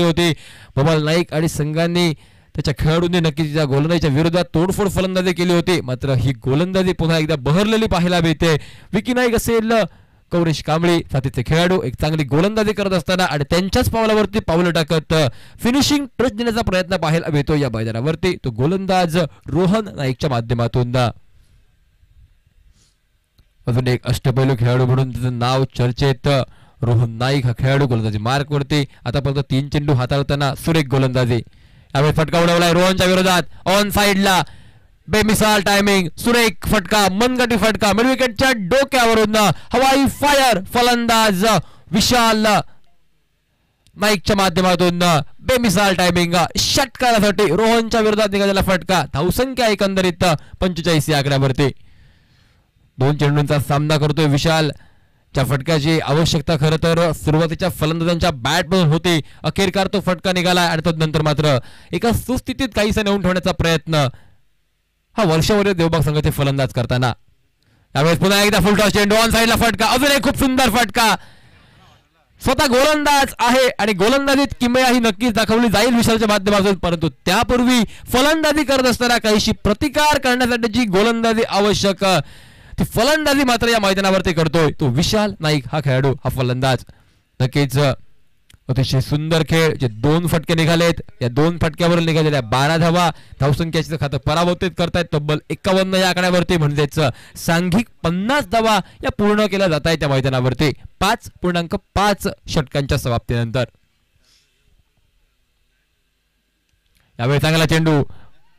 होती. बबाल नाईक आणि संघांनी त्याच्या खेळाडूंनी नक्कीच त्या गोलंदाजीच्या विरोधात तोडफोड फलंदाजी केली होती. मात्र ही गोलंदाजी पुन्हा एकदा बहरलेली पाहायला मिळते. विकी नाईक असेल, कौरेश कांबळे साथीचे खेळाडू एक चांगली गोलंदाजी करत असताना आणि त्यांच्याच पावलावरती पावलं टाकत फिनिशिंग टच देण्याचा प्रयत्न पाहायला मिळतो या मैदानावरती. तो गोलंदाज रोहन नाईकच्या माध्यमातून. अजून एक अष्टपैलू खेळाडू म्हणून त्याचं नाव चर्चेत. रोहन नाईक हा खेळाडू गोलंदाजी मार्क वरती आतापर्यंत 3 चेंडू हाताळताना सुरेख गोलंदाजी. यावेळी फटका उडवलाय रोहनच्या विरोधात ऑन साइडला, बेमिसाल टायमिंग, सुरेख फटका, मनगटी फटका, मिड विकेटच्या डोक्यावरून हवाई फायर, फलंदाज विशाल नाईकच्या माध्यमातून बेमिसाल टायमिंग षटकारासाठी रोहनच्या विरोधात निघालेला फटका. धावसंख्या एकंदरीत 45 या आकड्यावरती. 2 चेंडूंचा सामना करतोय विशाल. त्या फटक्याची आवश्यकता खरं तर सुरुवातीच्या फलंदाजांच्या बॅटमधून होती. अखेरकार तो फटका निघाला आणि तो नंतर मात्र एका सुस्थितीत काहीसा नेऊन ठेवण्याचा प्रयत्न हा वर्षावर देवबाग संघाचे फलंदाज करताना. यावेळेस पुन्हा एकदा फुलटॉस चेंडू ऑन साइडला फटका, अजून एक खूप सुंदर फटका. स्वतः गोलंदाज आहे आणि गोलंदाजीत किमया ही नक्कीच दाखवली जाईल विशालच्या माध्यमातून, परंतु त्यापूर्वी फलंदाजी करत असताना काहीशी प्रतिकार करण्यासाठी जी गोलंदाजी आवश्यक ती फलंदाजी मात्र या मैदानावरती करतोय तो विशाल नाईक हा खेळाडू, हा फलंदाज. नक्कीच अतिशय सुंदर खेळ. जे 2 फटके निघालेत या 2 फटक्यावर निघालेल्या 12 धावा धावसंख्येचं खातं परावर्तित करतायत तब्बल 51 या आकड्यावरती. म्हणजेच सांघिक 50 धावा या पूर्ण केल्या जात आहेत त्या मैदानावरती 5.5 षटकांच्या समाप्तीनंतर. यावेळी चांगला चेंडू,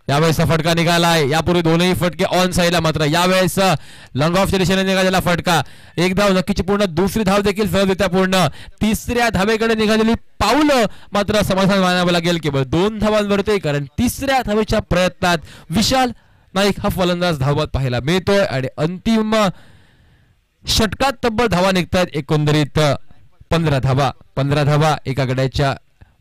यावेळेस फटका निघालाय. यापूर्वी 2ही फटके ऑन साइडला, मात्र यावेळेस लॉंग ऑफच्या दिशेने निघालेला फटका. एक धाव नक्कीची पूर्ण, दुसरी धाव देखील सहजरित्या पूर्ण, तिसऱ्या धावेकडे निघालेली पावलं मात्र समाधान मानावं लागेल केवळ 2 धावांवरती, कारण तिसऱ्या धावेच्या प्रयत्नात विशाल नाईक हा फलंदाज धावत पाहायला मिळतोय आणि अंतिम षटकात तब्बल धावा निघतात एकंदरीत 15 धावा एका गड्याच्या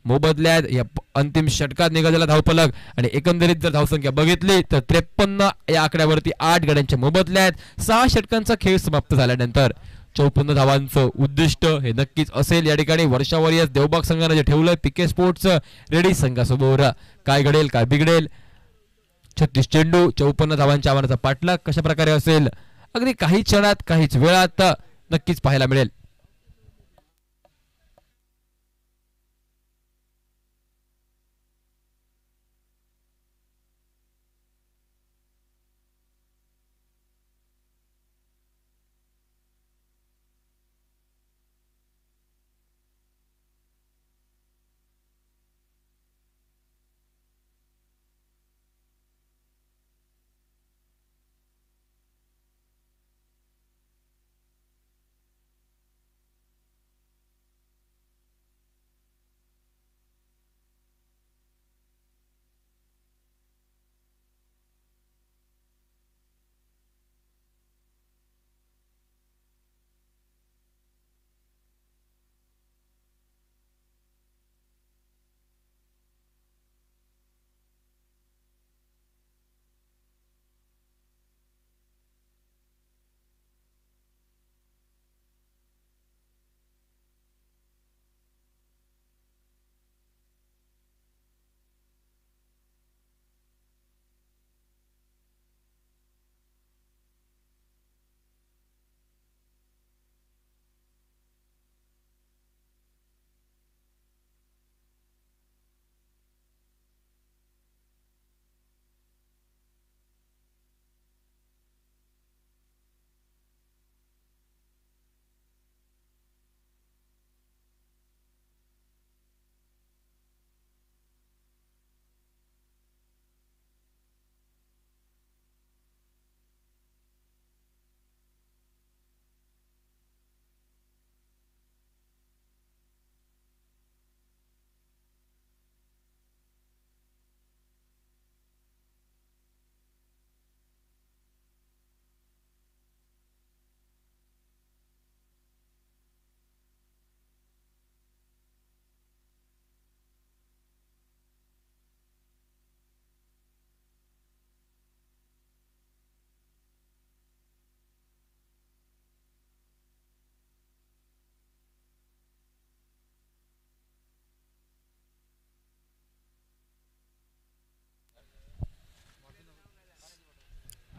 मोबदल्यात या अंतिम षटकात निघालेला धावफलक. आणि एकंदरीत जर धावसंख्या बघितली तर 53 या आकड्यावरती 8 गड्यांच्या मोबदल्यात 6 षटकांचा खेळ समाप्त झाल्यानंतर 54 धावांचं उद्दिष्ट हे नक्कीच असेल. या ठिकाणी वर्षा वॉरियर्स देवबाग संघाने जे ठेवलं पीके स्पोर्ट्स रेडी संघासमोर, काय घडेल काय बिघडेल. 36 चेंडू 54 धावांच्या आव्हानाचा पाठलाग कशा प्रकारे असेल अगदी काही क्षणात काहीच वेळात नक्कीच पाहायला मिळेल.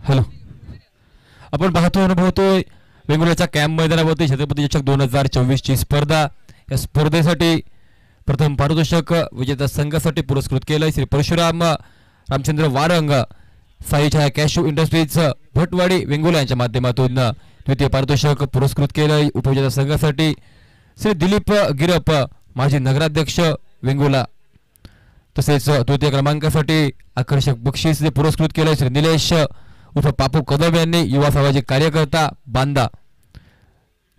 हॅलो, आपण पाहतो अनुभवतोय वेंगुर्ल्याच्या कॅम्प मैदानावरती छत्रपती चषक 2024 ची स्पर्धा. या स्पर्धेसाठी प्रथम पारितोषिक विजेता संघासाठी पुरस्कृत केलंय श्री परशुराम रामचंद्र वारंग साई छाया कॅशू इंडस्ट्रीज भटवाडी वेंगुर्ला यांच्या माध्यमातून. द्वितीय पारितोषिक पुरस्कृत केलंय उपविजेता संघासाठी श्री दिलीप गिरप माजी नगराध्यक्ष वेंगुर्ला. तसेच तृतीय क्रमांकासाठी आकर्षक बक्षीस पुरस्कृत केलंय श्री निलेश उर्फ पापू कदम यांनी युवा सामाजिक कार्यकर्ता बांदा.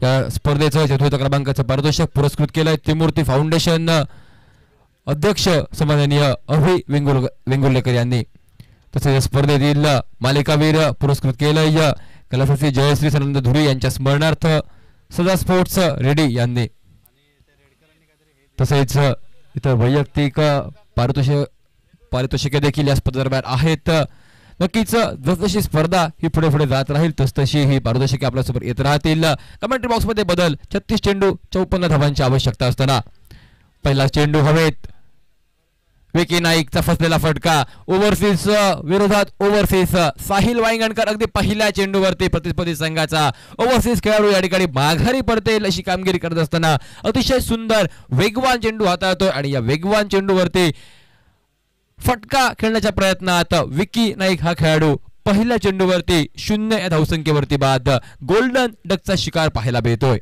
या स्पर्धेचं चतुर्थ क्रमांकाचं पारितोषिक पुरस्कृत केलंय त्रिमूर्ती फाउंडेशन अध्यक्ष सन्माननीय अभि वेंगुर्लेकर यांनी. तसेच स्पर्धेतील मालिकावीर पुरस्कृत केलंय कलाससी जयश्री सनंद धुरी यांच्या स्मरणार्थ सदा स्पोर्ट्स रेडी यांनी. तसेच इतर वैयक्तिक पारितोषिके देखील या स्पर्धेदरम्यान आहेत. नक्कीच जसजशी स्पर्धा ही पुढे पुढे जात राहील तसतशी ही पारितोषिके आपल्यासोबत येत राहतील. कमेंट्री बॉक्समध्ये बदल 36 चेंडू 54 धावांची आवश्यकता असताना पहिला चेंडू हवेत. विकी नाईकचा फसलेला फटका ओव्हरसीज विरोधात ओव्हरसीज साहिल वांगणकर अगदी पहिल्या चेंडूवरती प्रतिस्पर्धी संघाचा ओव्हरसीज खेळाडू या ठिकाणी माघारी पडतील अशी कामगिरी करत असताना अतिशय सुंदर वेगवान चेंडू हाताळतोय आणि या वेगवान चेंडूवरती फटका खेळण्याच्या प्रयत्नात विकी नाईक हा खेळाडू पहिल्या चेंडूवरती 0 या धावसंख्येवरती बाद गोल्डन डकचा शिकार पाहायला मिळतोय.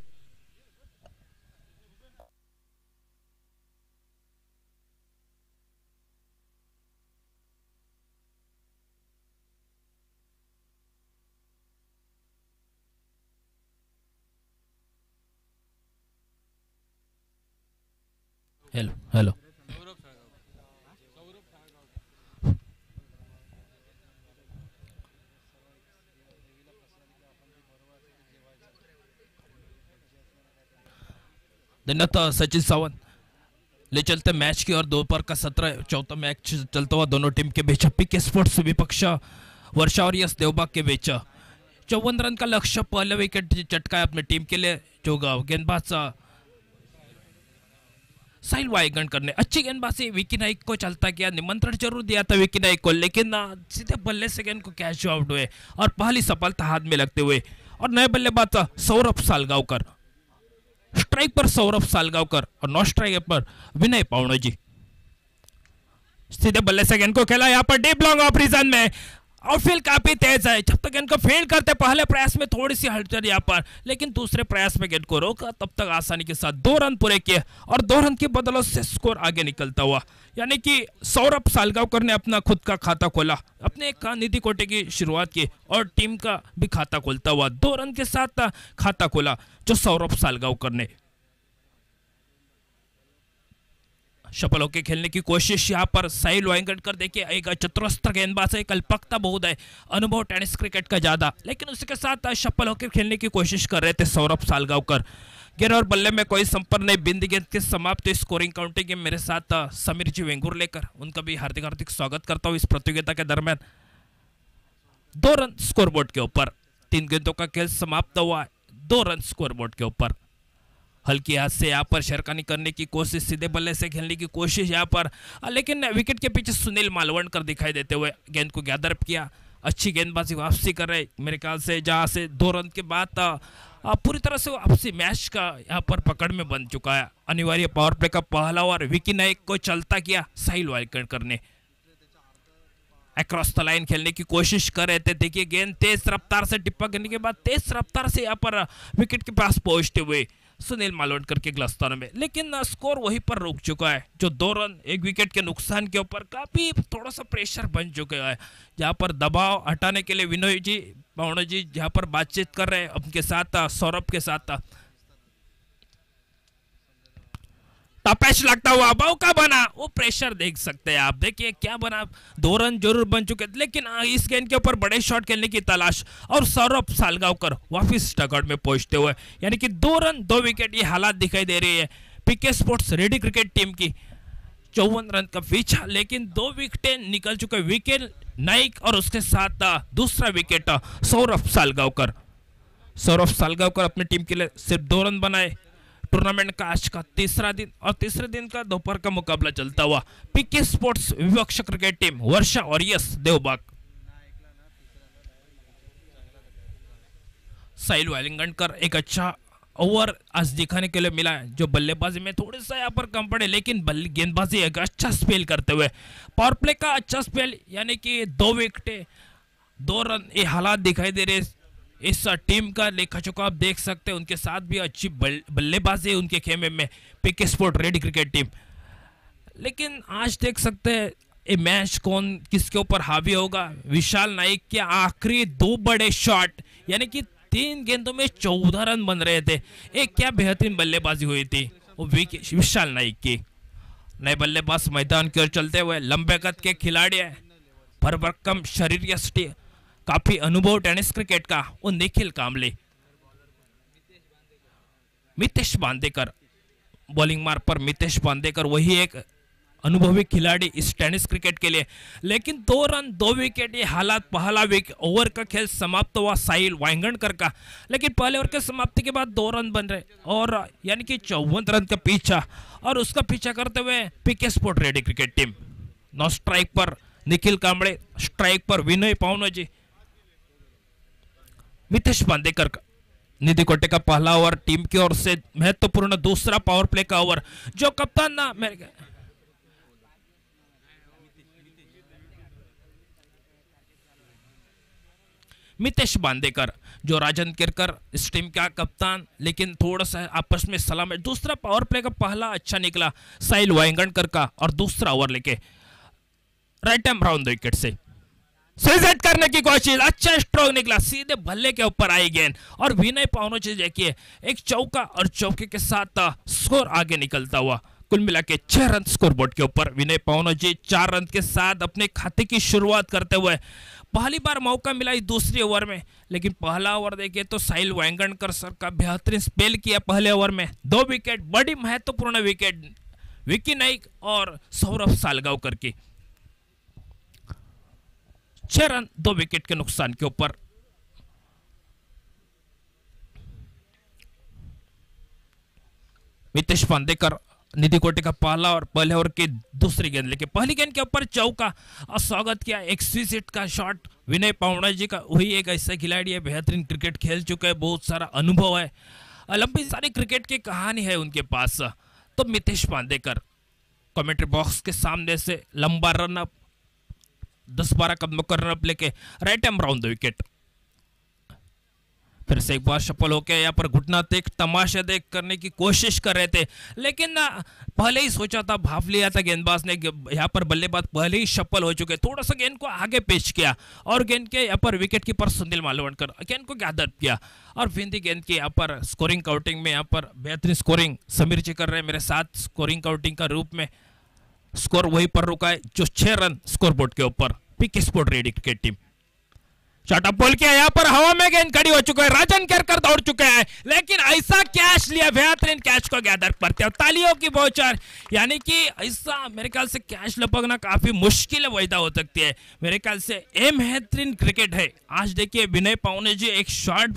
हॅलो हॅलो धन्यवाद सचिन सावंत. ले चलते मैच की और दोपहर का 17 मैच चलता हुआ दोनों टीम के बीच. पीके स्पोर्ट्स विपक्ष वर्षा और यस देवबाग के बीच 54 रन का लक्ष्य पहले विकेट चटका है अपनी टीम के लिए. जो गेंदबाज साहिल वांगणकर ने अच्छी गेंदबाजी विकी नाइक को चलता किया. निमंत्रण जरूर दिया था विकी नाइक को लेकिन सीधे बल्ले से गेंद को कैच आउट हुए और पहली सफलता हाथ में लगते हुए. और नए बल्लेबाज सौरभ सालगावकर, स्ट्राइक पर सौरभ सालगावकर और नॉन स्ट्राइक पर विनय पावणजी. सीधे बल्ले से गेंद को खेला यहाँ पर डीप लॉन्ग ऑफ रीजन में. आउटफील्ड काफी तेज है. जब तक गेंद को फील्ड करते पहले प्रयास में थोड़ी सी हलचल यहाँ पर, लेकिन दूसरे प्रयास में गेंद को रोका. तब तक आसानी के साथ 2 रन पूरे किए और 2 रन की बदौलत से स्कोर आगे निकलता हुआ. यानी कि सौरभ सालगावकर ने अपना खुद का खाता खोला, अपने एक निधि कोटे की शुरुआत की और टीम का भी खाता खोलता हुआ 2 रन के साथ खाता खोला जो सौरभ सालगावकर ने. सफल होकर खेलने की कोशिश यहाँ पर साहिल वांगणकर. देखिए एक चतुरस्त्र गेंदबाज है, कल्पकता बहुत है, अनुभव टेनिस क्रिकेट का ज्यादा, लेकिन उसके साथ सफल होकर खेलने की कोशिश कर रहे थे सौरभ सालगावकर. गेंद और बल्ले में कोई संपर्क नहीं. बिंद गेंद के समाप्त स्कोरिंग काउंटिंग में मेरे साथ समीर जी वेंगुर्लेकर, उनका भी हार्दिक हार्दिक स्वागत करता हूँ इस प्रतियोगिता के दरमियान. 2 रन स्कोरबोर्ड के ऊपर. 3 गेंदों का खेल समाप्त हुआ, 2 रन स्कोरबोर्ड के ऊपर. हल्की हाथ से यहाँ पर शेरकानी करने की कोशिश, सीधे बल्ले से खेलने की कोशिश यहाँ पर, लेकिन विकेट के पीछे सुनील मालवणकर दिखाई देते हुए गेंद को गैदर किया. अच्छी गेंदबाजी वापसी कर रहे मेरे ख्याल से, जहाँ से 2 रन के बाद पूरी तरह से वापसी मैच का यहाँ पर पकड़ में बन चुका है. अनिवार्य पावर प्ले का पहला ओवर विकी नाइक को चलता किया साहिल वांगणकर ने. अक्रॉस द लाइन खेलने की कोशिश कर रहे थे. देखिए गेंद तेज रफ्तार से टिप्पा करने के बाद तेज रफ्तार से यहाँ पर विकेट के पास पहुंचते हुए सुनील मालवणकर के ग्लस्तानों में, लेकिन स्कोर वहीं पर रुक चुका है. जो 2 रन 1 विकेट के नुकसान के ऊपर काफी थोड़ा सा प्रेशर बन चुका है. जहां पर दबाव हटाने के लिए विनय जी पावना जी जहां पर बातचीत कर रहे हैं उनके साथ सौरभ के साथ. टपैच लगता हुआ मौका बना, वो प्रेशर देख सकते हैं आप. देखिए क्या बना, 2 रन जरूर बन चुके लेकिन इस गेंद के ऊपर बड़े शॉट खेलने की तलाश और सौरभ सालगावकर वापिस डगआउट में पहुंचते हुए. यानी कि 2 रन 2 विकेट ये हालात दिखाई दे रही है पीके स्पोर्ट्स रेडी क्रिकेट टीम की. 54 रन का पीछा, लेकिन 2 विकेटें निकल चुके. विकेट नाइक और उसके साथ दूसरा विकेट सौरभ सालगावकर. सौरभ सालगावकर अपनी टीम के लिए सिर्फ 2 रन बनाए. टूर्नामेंट का आज का तीसरा दिन और तीसरे दिन का दोपहर का मुकाबला चलता हुआ. पीके स्पोर्ट्स विपक्ष क्रिकेट टीम वर्षा और यस देवबाग. साहिल वालिंगणकर एक अच्छा ओवर आज दिखाने के लिए मिला है, जो बल्लेबाजी में थोड़ा सा यहाँ पर कम पड़े, लेकिन गेंदबाजी एक अच्छा स्पेल करते हुए पावर प्ले का अच्छा स्पेल, यानी कि 2 विकेटें 2 रन, ये हालात दिखाई दे रहे इस टीम का। लेखा चुका आप देख सकते हैं, उनके साथ भी अच्छी बल्लेबाजी है उनके खेमे में पीके स्पोर्ट रेडी क्रिकेट टीम। लेकिन आज देख सकते हैं ये मैच कौन किसके ऊपर हावी होगा। विशाल नाइक के आखिरी 2 बड़े शॉट, यानी कि 3 गेंदों में 14 रन बन रहे थे। एक क्या बेहतरीन बल्लेबाजी हुई थी वो विशाल नाइक की। नए बल्लेबाज मैदान की ओर चलते हुए, लंबे कद के खिलाड़ी है, भरभक्कम शरीर यष्टि, काफी अनुभव टेनिस क्रिकेट का, वो निखिल कांबले। मितेश बांदेकर बॉलिंग मार्ग पर, मितेश बांदेकर वही एक अनुभवी खिलाड़ी इस टेनिस क्रिकेट के लिए। लेकिन 2 रन 2 विकेट, ये हालात पहला ओवर का खेल समाप्त हुआ साहिल वाइंगणकर का। लेकिन पहले ओवर के समाप्ति के बाद 2 रन बन रहे और यानी कि 54 रन का पीछा, और उसका पीछा करते हुए PK sport ready cricket team. 9 strike पर निखिल कांबळे, स्ट्राइक पर विनय पावनोजी, मितेश बांदेकर का निधि कोटे का पहला ओवर, टीम की ओर से महत्वपूर्ण दूसरा पावर प्ले का ओवर, जो कप्तान ना मितेश बांदेकर, जो राजन केरकर इस टीम का कप्तान, लेकिन थोड़ा सा आपस में सलाम है। दूसरा पावर प्ले का पहला अच्छा निकला साहिल वाइंगणकर का, और दूसरा ओवर लेके राइट हैंड राउंड विकेट से सेट करने की कोशिश, अच्छा स्ट्रोक निकला, सीधे भल्ले के ऊपर आई गेंद, और विनय पावनोजी देखिए एक चौका और चौके के साथ स्कोर आगे निकलता हुआ। कुल मिला के 6 रन स्कोर बोर्ड के ऊपर विनय पावनोजी 4 रन के साथ अपने खाते की शुरुआत करते हुए। पहली बार मौका मिला इस दूसरी ओवर में, लेकिन पहला ओवर देखिए तो साहिल वाइंगणकर सर का बेहतरीन स्पेल किया पहले ओवर में। 2 विकेट, बड़ी महत्वपूर्ण विकेट विकी नाइक और सौरभ सालगांवकर की। 6 रन 2 विकेट के नुकसान के ऊपर मितेश बांदेकर निधि कोटे का पहला और पहले ओवर की दूसरी गेंद लेके पहली गेंद के ऊपर चौका और स्वागत किया एक स्वीट का शॉट विनय पावनोजी का। वही एक ऐसा खिलाड़ी है, बेहतरीन क्रिकेट खेल चुका है, बहुत सारा अनुभव है, लंबी सारी क्रिकेट की कहानी है उनके पास। तो मितेश बांदेकर कमेंट्री बॉक्स के सामने से लंबा रन अप 10-12 कदमों का रन अप लेके right hand round the wicket. फिर से एक बार सफल होकर यहाँ पर घुटना देख तमाशा देख करने की कोशिश कर रहे थे, लेकिन पहले ही सोचा था, भाप लिया था गेंदबाज ने, यहाँ पर बल्लेबाज पहले ही सफल हो चुके, थोड़ा सा गेंद को आगे पेश किया और गेंद के यहाँ पर विकेट कीपर सुनील मालवणकर गेंद को गैदर किया और विंदी गेंद के यहाँ पर स्कोरिंग काउंटिंग में यहाँ पर बेहतरीन स्कोरिंग समीर जी कर रहे हैं मेरे साथ स्कोरिंग काउंटिंग का रूप में। स्कोर वहीं पर रुका है जो 6 रन स्कोरबोर्ड के ऊपर PK sport ready cricket team. Shot up ball किया, यहाँ पर हवा में गेंद खड़ी हो चुका है, राजन केरकर दौड़ चुके हैं, लेकिन ऐसा कैच लिया, बेहतरीन कैच को गैदर करते हैं, तालियों की बौछार। यानी कि ऐसा मेरे ख्याल से कैच लपकना काफी मुश्किल वैदा हो सकती है। मेरे ख्याल से ये बेहतरीन क्रिकेट है। आज देखिए विनय पावनोजी एक शॉट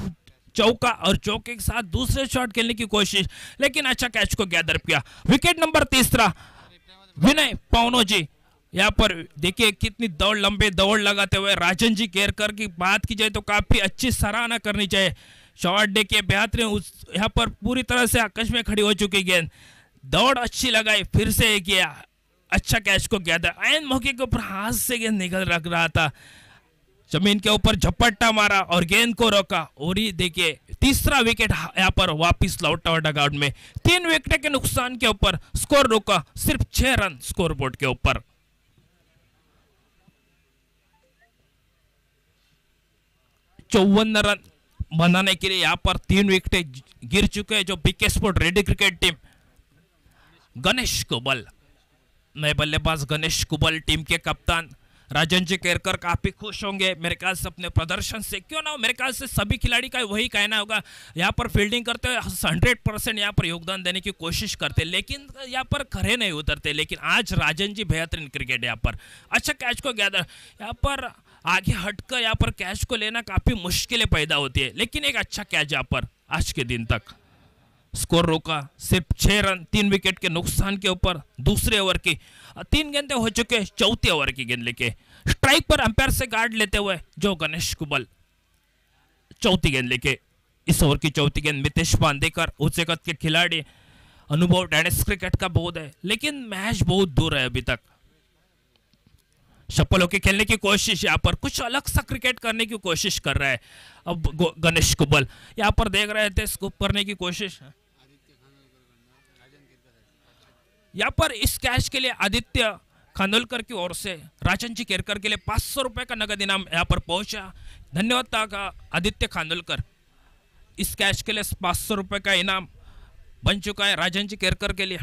चौका और चौके के साथ दूसरे शॉट खेलने की कोशिश, लेकिन अच्छा कैच को गैदर किया। विकेट नंबर 3 विनय पावनोजी। यहाँ पर देखिए कितनी दौड़, लंबे दौड़ लगाते हुए राजन जी केरकर की बात की जाए तो काफी अच्छी सराहना करनी चाहिए। शॉट देखिए बेहतरीन, यहाँ पर पूरी तरह से आकाश में खड़ी हो चुकी गेंद, दौड़ अच्छी लगाई, फिर से किया अच्छा कैच को गैदर, ऐन मौके के ऊपर हाथ से गेंद निकल रख रहा था, जमीन के ऊपर झपट्टा मारा और गेंद को रोका और ये देखिए तीसरा विकेट यहाँ पर वापिस लौटा डगआउट में। 3 विकेट के नुकसान के ऊपर स्कोर रुका सिर्फ 6 रन स्कोरबोर्ड के ऊपर। चौवन रन बनाने के लिए यहाँ पर 3 विकेट गिर चुके हैं जो PK sport ready cricket team. Ganesh Kubal, नए बल्लेबाज गणेश कुबल, टीम के कप्तान राजन जी केरकर काफी खुश होंगे मेरे ख्याल से अपने प्रदर्शन से, क्यों ना हो, मेरे ख्याल से सभी खिलाड़ी का वही कहना होगा। यहाँ पर फील्डिंग करते हुए 100% यहाँ पर योगदान देने की कोशिश करते, लेकिन यहाँ पर खड़े नहीं उतरते। लेकिन आज राजन जी बेहतरीन क्रिकेट, यहाँ पर अच्छा कैच को गैदर, यहाँ पर आगे हटकर यहाँ पर कैच को लेना काफी मुश्किलें पैदा होती है, लेकिन एक अच्छा कैच यहाँ पर आज के दिन तक। स्कोर रोका सिर्फ 6 रन 3 विकेट के नुकसान के ऊपर। दूसरे ओवर की 3 गेंदें हो चुके, चौथे ओवर की गेंद लेके स्ट्राइक पर अंपायर से गार्ड लेते हुए जो गणेश कुबल चौथी गेंद लेके इस ओवर की चौथी गेंद मितेश बांदेकर, ऊंचे कद के खिलाड़ी, अनुभव टेनिस क्रिकेट का बहुत है, लेकिन मैच बहुत दूर है अभी तक। शफल होके खेलने की कोशिश, यहाँ पर कुछ अलग सा क्रिकेट करने की कोशिश कर रहा है अब गणेश कुबल, यहाँ पर देख रहे थे स्कूप करने की कोशिश। यहाँ पर इस कैच के लिए आदित्य खानोलकर की ओर से राजन जी केरकर के लिए 500 रुपए का नगद इनाम यहाँ पर पहुंचा। धन्यवाद आदित्य खानोलकर। इस कैच के लिए 500 रुपए का इनाम बन चुका है राजन जी केरकर के लिए।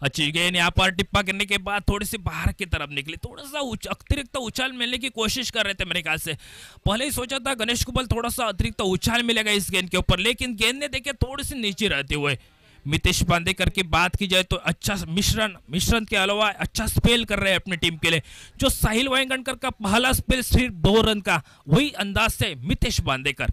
अच्छी गेंद यहाँ पर टिप्पा करने के बाद थोड़ी सी बाहर की तरफ निकली, थोड़ा सा अतिरिक्त उछाल मिलने की कोशिश कर रहे थे मेरे ख्याल से। पहले ही सोचा था गणेश कुबल थोड़ा सा अतिरिक्त उछाल मिलेगा इस गेंद के ऊपर, लेकिन गेंद ने देखे थोड़ी सी नीचे रहते हुए। मितेश बांदेकर की बात की जाए तो अच्छा मिश्रण के अलावा अच्छा स्पेल कर रहे हैं अपनी टीम के लिए। जो साहिल वाइंगणकर का पहला स्पेल सिर्फ 2 रन का, वही अंदाज से मितेश बांदेकर।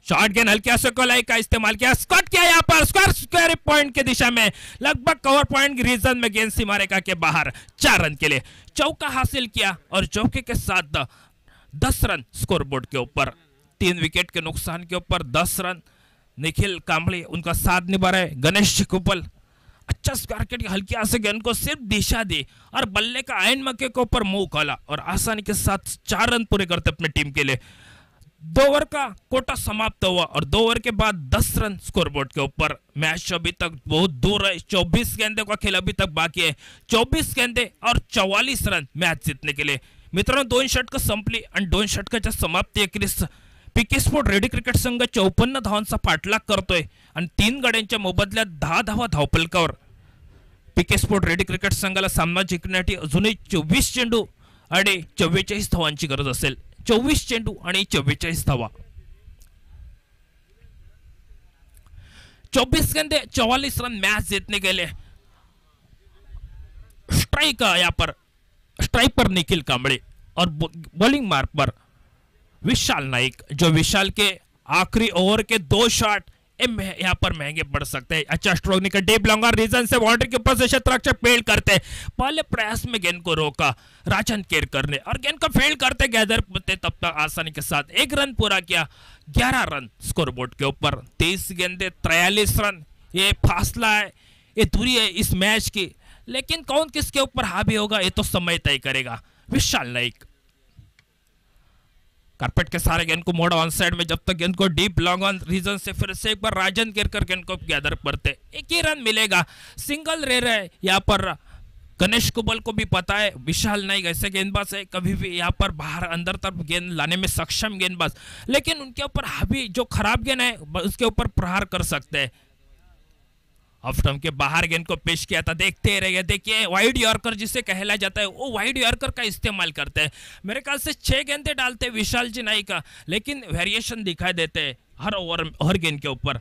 शॉर्ट गेंद हल्के से कोलाई का इस्तेमाल किया, स्कॉट किया यहाँ पर स्क्वायर पॉइंट की दिशा में, लगभग कवर पॉइंट की रीजन में गेंद सीमा रेखा के बाहर। 4 रन के लिए चौका हासिल किया और चौके के साथ 10 रन स्कोरबोर्ड के ऊपर। 3 विकेट के नुकसान के ऊपर 10 रन। निखिल कांबळे उनका साथ निभा रहे। गणेश कुबल अच्छा स्क्वायर हल्की से गेंद को सिर्फ दिशा दी और बल्ले का आयन मक्के के ऊपर मुंह खोला और आसानी के साथ 4 रन पूरे करते अपनी टीम के लिए। 2 ओवर का कोटा समाप्त हुआ और 2 ओवर के बाद 10 रन स्कोरबोर्ड के ऊपर। मैच अभी तक बहुत दूर है, 24 गेंदों का खेल अभी तक बाकी है। 24 गेंदे और 44 रन मैच जीतने के लिए। मित्रांनो 2 षटक संपली आणि 2 षटकाच्या समाप्ती अखेरीस पीके स्पोर्ट रेडी क्रिकेट संघ 54 धावांचा पाठलाग करतोय आणि 3 गड्यांच्या मोबदल्यात 10 धावा धावफलकावर। पीके स्पोर्ट रेडी क्रिकेट संघाला सामना जिंकण्यासाठी अजूनही 24 चेंडू आणि 44 धावांची गरज असेल। 24 चेंडू आणि 44 धावा। 24 गेंदे 44 रन मैच जीतने के लिए। स्ट्राइक पर निखिल कांबळे और बॉलिंग मार्क पर विशाल नाइक, जो विशाल के आखिरी ओवर के 2 शॉट यहाँ पर महंगे पड़ सकते हैं। अच्छा स्ट्रोक निकल डीप लॉन्गर रीजन से बाउंड्री के ऊपर से शतरक्षक फील्ड करते, पहले प्रयास में गेंद को रोका राजन केरकर ने और गेंद को फील्ड करते गैदर तब तक आसानी के साथ 1 रन पूरा किया। 11 रन स्कोरबोर्ड के ऊपर। 23 गेंदे 43 रन। ये फासला है, ये दूरी है इस मैच की, लेकिन कौन किसके ऊपर हावी होगा ये तो समय तय करेगा। विशाल नाइक कारपेट के सारे गेंद को मोड़ा ऑन साइड में, जब तक गेंद को डीप लॉन्ग ऑन रीजन से फिर से एक बार राजन केरकर गेंद को गैदर करते। 1 ही रन मिलेगा, सिंगल रह रहे यहाँ पर। गणेश कुबल को भी पता है विशाल नाइक ऐसे गेंदबाज है, कभी भी यहाँ पर बाहर अंदर तरफ गेंद लाने में सक्षम गेंदबाज, लेकिन उनके ऊपर हावी जो खराब गेंद है उसके ऊपर प्रहार कर सकते हैं। ऑफ स्टंप के बाहर गेंद को पेश किया था, देखते रहिए। देखिए वाइड यॉर्कर जिसे कहला जाता है, वो वाइड यॉर्कर का इस्तेमाल करते हैं। मेरे ख्याल से 6 गेंदे डालते हैं विशाल जी नाइक का, लेकिन वेरिएशन दिखाई देते हैं हर ओवर हर गेंद के ऊपर।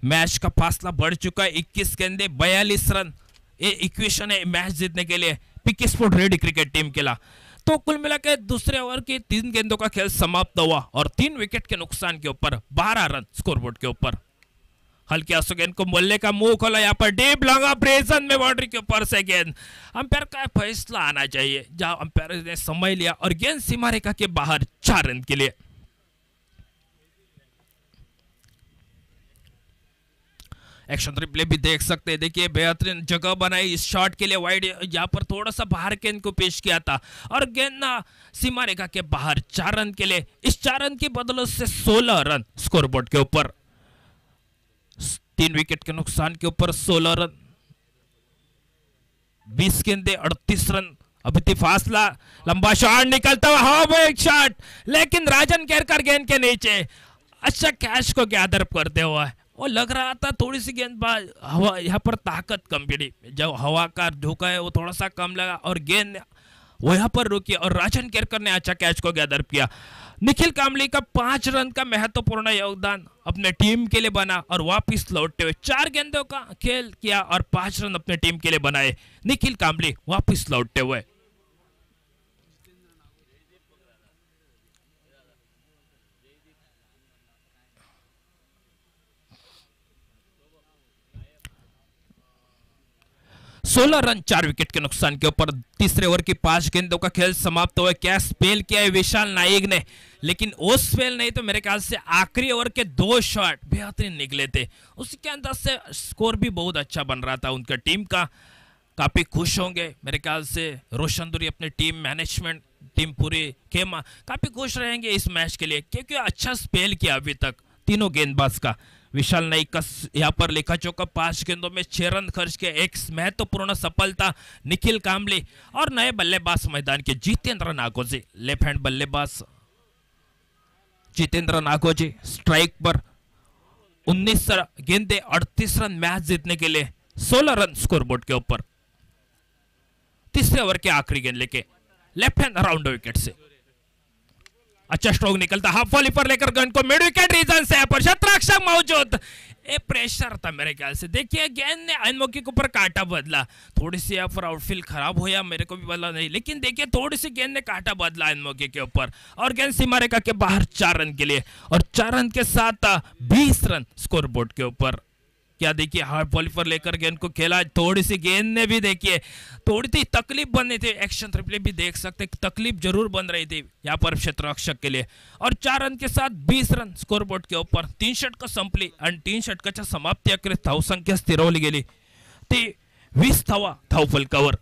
मैच का फासला बढ़ चुका है, 21 गेंदे 42 रन। ये इक्वेशन है मैच जीतने के लिए पीके स्पोर्ट रेडी क्रिकेट टीम के लिए। तो कुल मिलाकर दूसरे ओवर के 3 गेंदों का खेल समाप्त हुआ और 3 विकेट के नुकसान के ऊपर 12 रन स्कोरबोर्ड के ऊपर। हल्के आंसू गेंद को मोल्ले का मुंह खोला यहाँ पर डीप लॉन्ग प्रेजन में बाउंड्री के ऊपर से गेंद। अंपायर का फैसला आना चाहिए, जहां अंपायर ने समय लिया और गेंद सीमा रेखा के बाहर 4 रन के लिए। एक्शन रिप्ले भी देख सकते हैं। देखिए बेहतरीन जगह बनाई इस शॉट के लिए, वाइड यहाँ पर थोड़ा सा बाहर गेंद को पेश किया था और गेंद ना सीमा रेखा के बाहर 4 रन के लिए। इस 4 रन की बदौलत से 16 रन स्कोरबोर्ड के ऊपर। 3 विकेट के नुकसान के ऊपर 16 रन। 20 गेंदे 38 रन। अभी तो फासला, लंबा शॉट निकलता हुआ हवा में एक शॉट, लेकिन राजन केरकर गेंद के नीचे अच्छा कैच को गैदर करते हुए। वो लग रहा था थोड़ी सी गेंदबाज हवा यहाँ पर ताकत कम पड़ी, जब हवा का धोखा है वो थोड़ा सा कम लगा और गेंद वो यहाँ पर रुकी और राजन केरकर ने अच्छा कैच को गैदर किया। निखिल कांबळे का 5 रन का महत्वपूर्ण योगदान अपने टीम के लिए बना और वापस लौटते हुए 4 गेंदों का खेल किया और 5 रन अपने टीम के लिए बनाए। निखिल कांबळे वापस लौटते हुए। 16 रन 4 विकेट के नुकसान के ऊपर। तीसरे ओवर की 5 गेंदों का खेल समाप्त हुआ। क्या स्पेल किया है विशाल नाइक ने, लेकिन वो स्पेल नहीं तो मेरे ख्याल से आखिरी ओवर के 2 शॉट बेहतरीन निकले थे। उसके अंदर से स्कोर भी बहुत अच्छा बन रहा था उनका टीम का। काफी खुश होंगे मेरे ख्याल से रोशन दुरी, अपनी टीम मैनेजमेंट, टीम पूरी खेमा काफी खुश रहेंगे इस मैच के लिए, क्योंकि अच्छा स्पेल किया अभी तक तीनों गेंदबाज का। विशाल नाइक का यहाँ पर लेखा चौका, 5 गेंदों में 6 रन खर्च के, एक महत्वपूर्ण सफलता निखिल कामले और नए बल्लेबाज मैदान के जितेंद्र नागोजी, लेफ्ट हैंड बल्लेबाज जितेंद्र नागोजी स्ट्राइक पर। 19 गेंदे 38 रन, मैच जीतने के लिए 16 रन स्कोरबोर्ड के ऊपर। तीसरे ओवर के आखिरी गेंद लेके लेफ्ट हैंड राउंड विकेट से अच्छा स्ट्रोक निकलता, हाफ वॉली पर लेकर गेंद को मिड विकेट रीजन से यहाँ पर शतरक्षक मौजूद। ए प्रेशर था मेरे ख्याल से। देखिए गेंद ने अनमोकी के ऊपर काटा बदला, थोड़ी सी यहाँ पर आउटफील्ड खराब हुआ, मेरे को भी बदला नहीं, लेकिन देखिए थोड़ी सी गेंद ने काटा बदला अनमोकी के ऊपर और गेंद सीमा रेखा के बाहर 4 रन के लिए, और 4 रन के साथ 20 रन स्कोरबोर्ड के ऊपर। क्या देखिए हार्ड बॉल पर लेकर गेंद को खेला, थोड़ी सी गेंद ने भी देखिए थोड़ी सी तकलीफ बन रही थी, एक्शन रिप्ले भी देख सकते, तकलीफ जरूर बन रही थी यहाँ पर क्षेत्ररक्षक के लिए। और 4 रन के साथ 20 रन स्कोरबोर्ड के ऊपर। 3 षटक संपली आणि 3 षटकाच्या समाप्ती अखेर धावसंख्या स्थिरवली गेली ती 20 धावा धावफलकावर।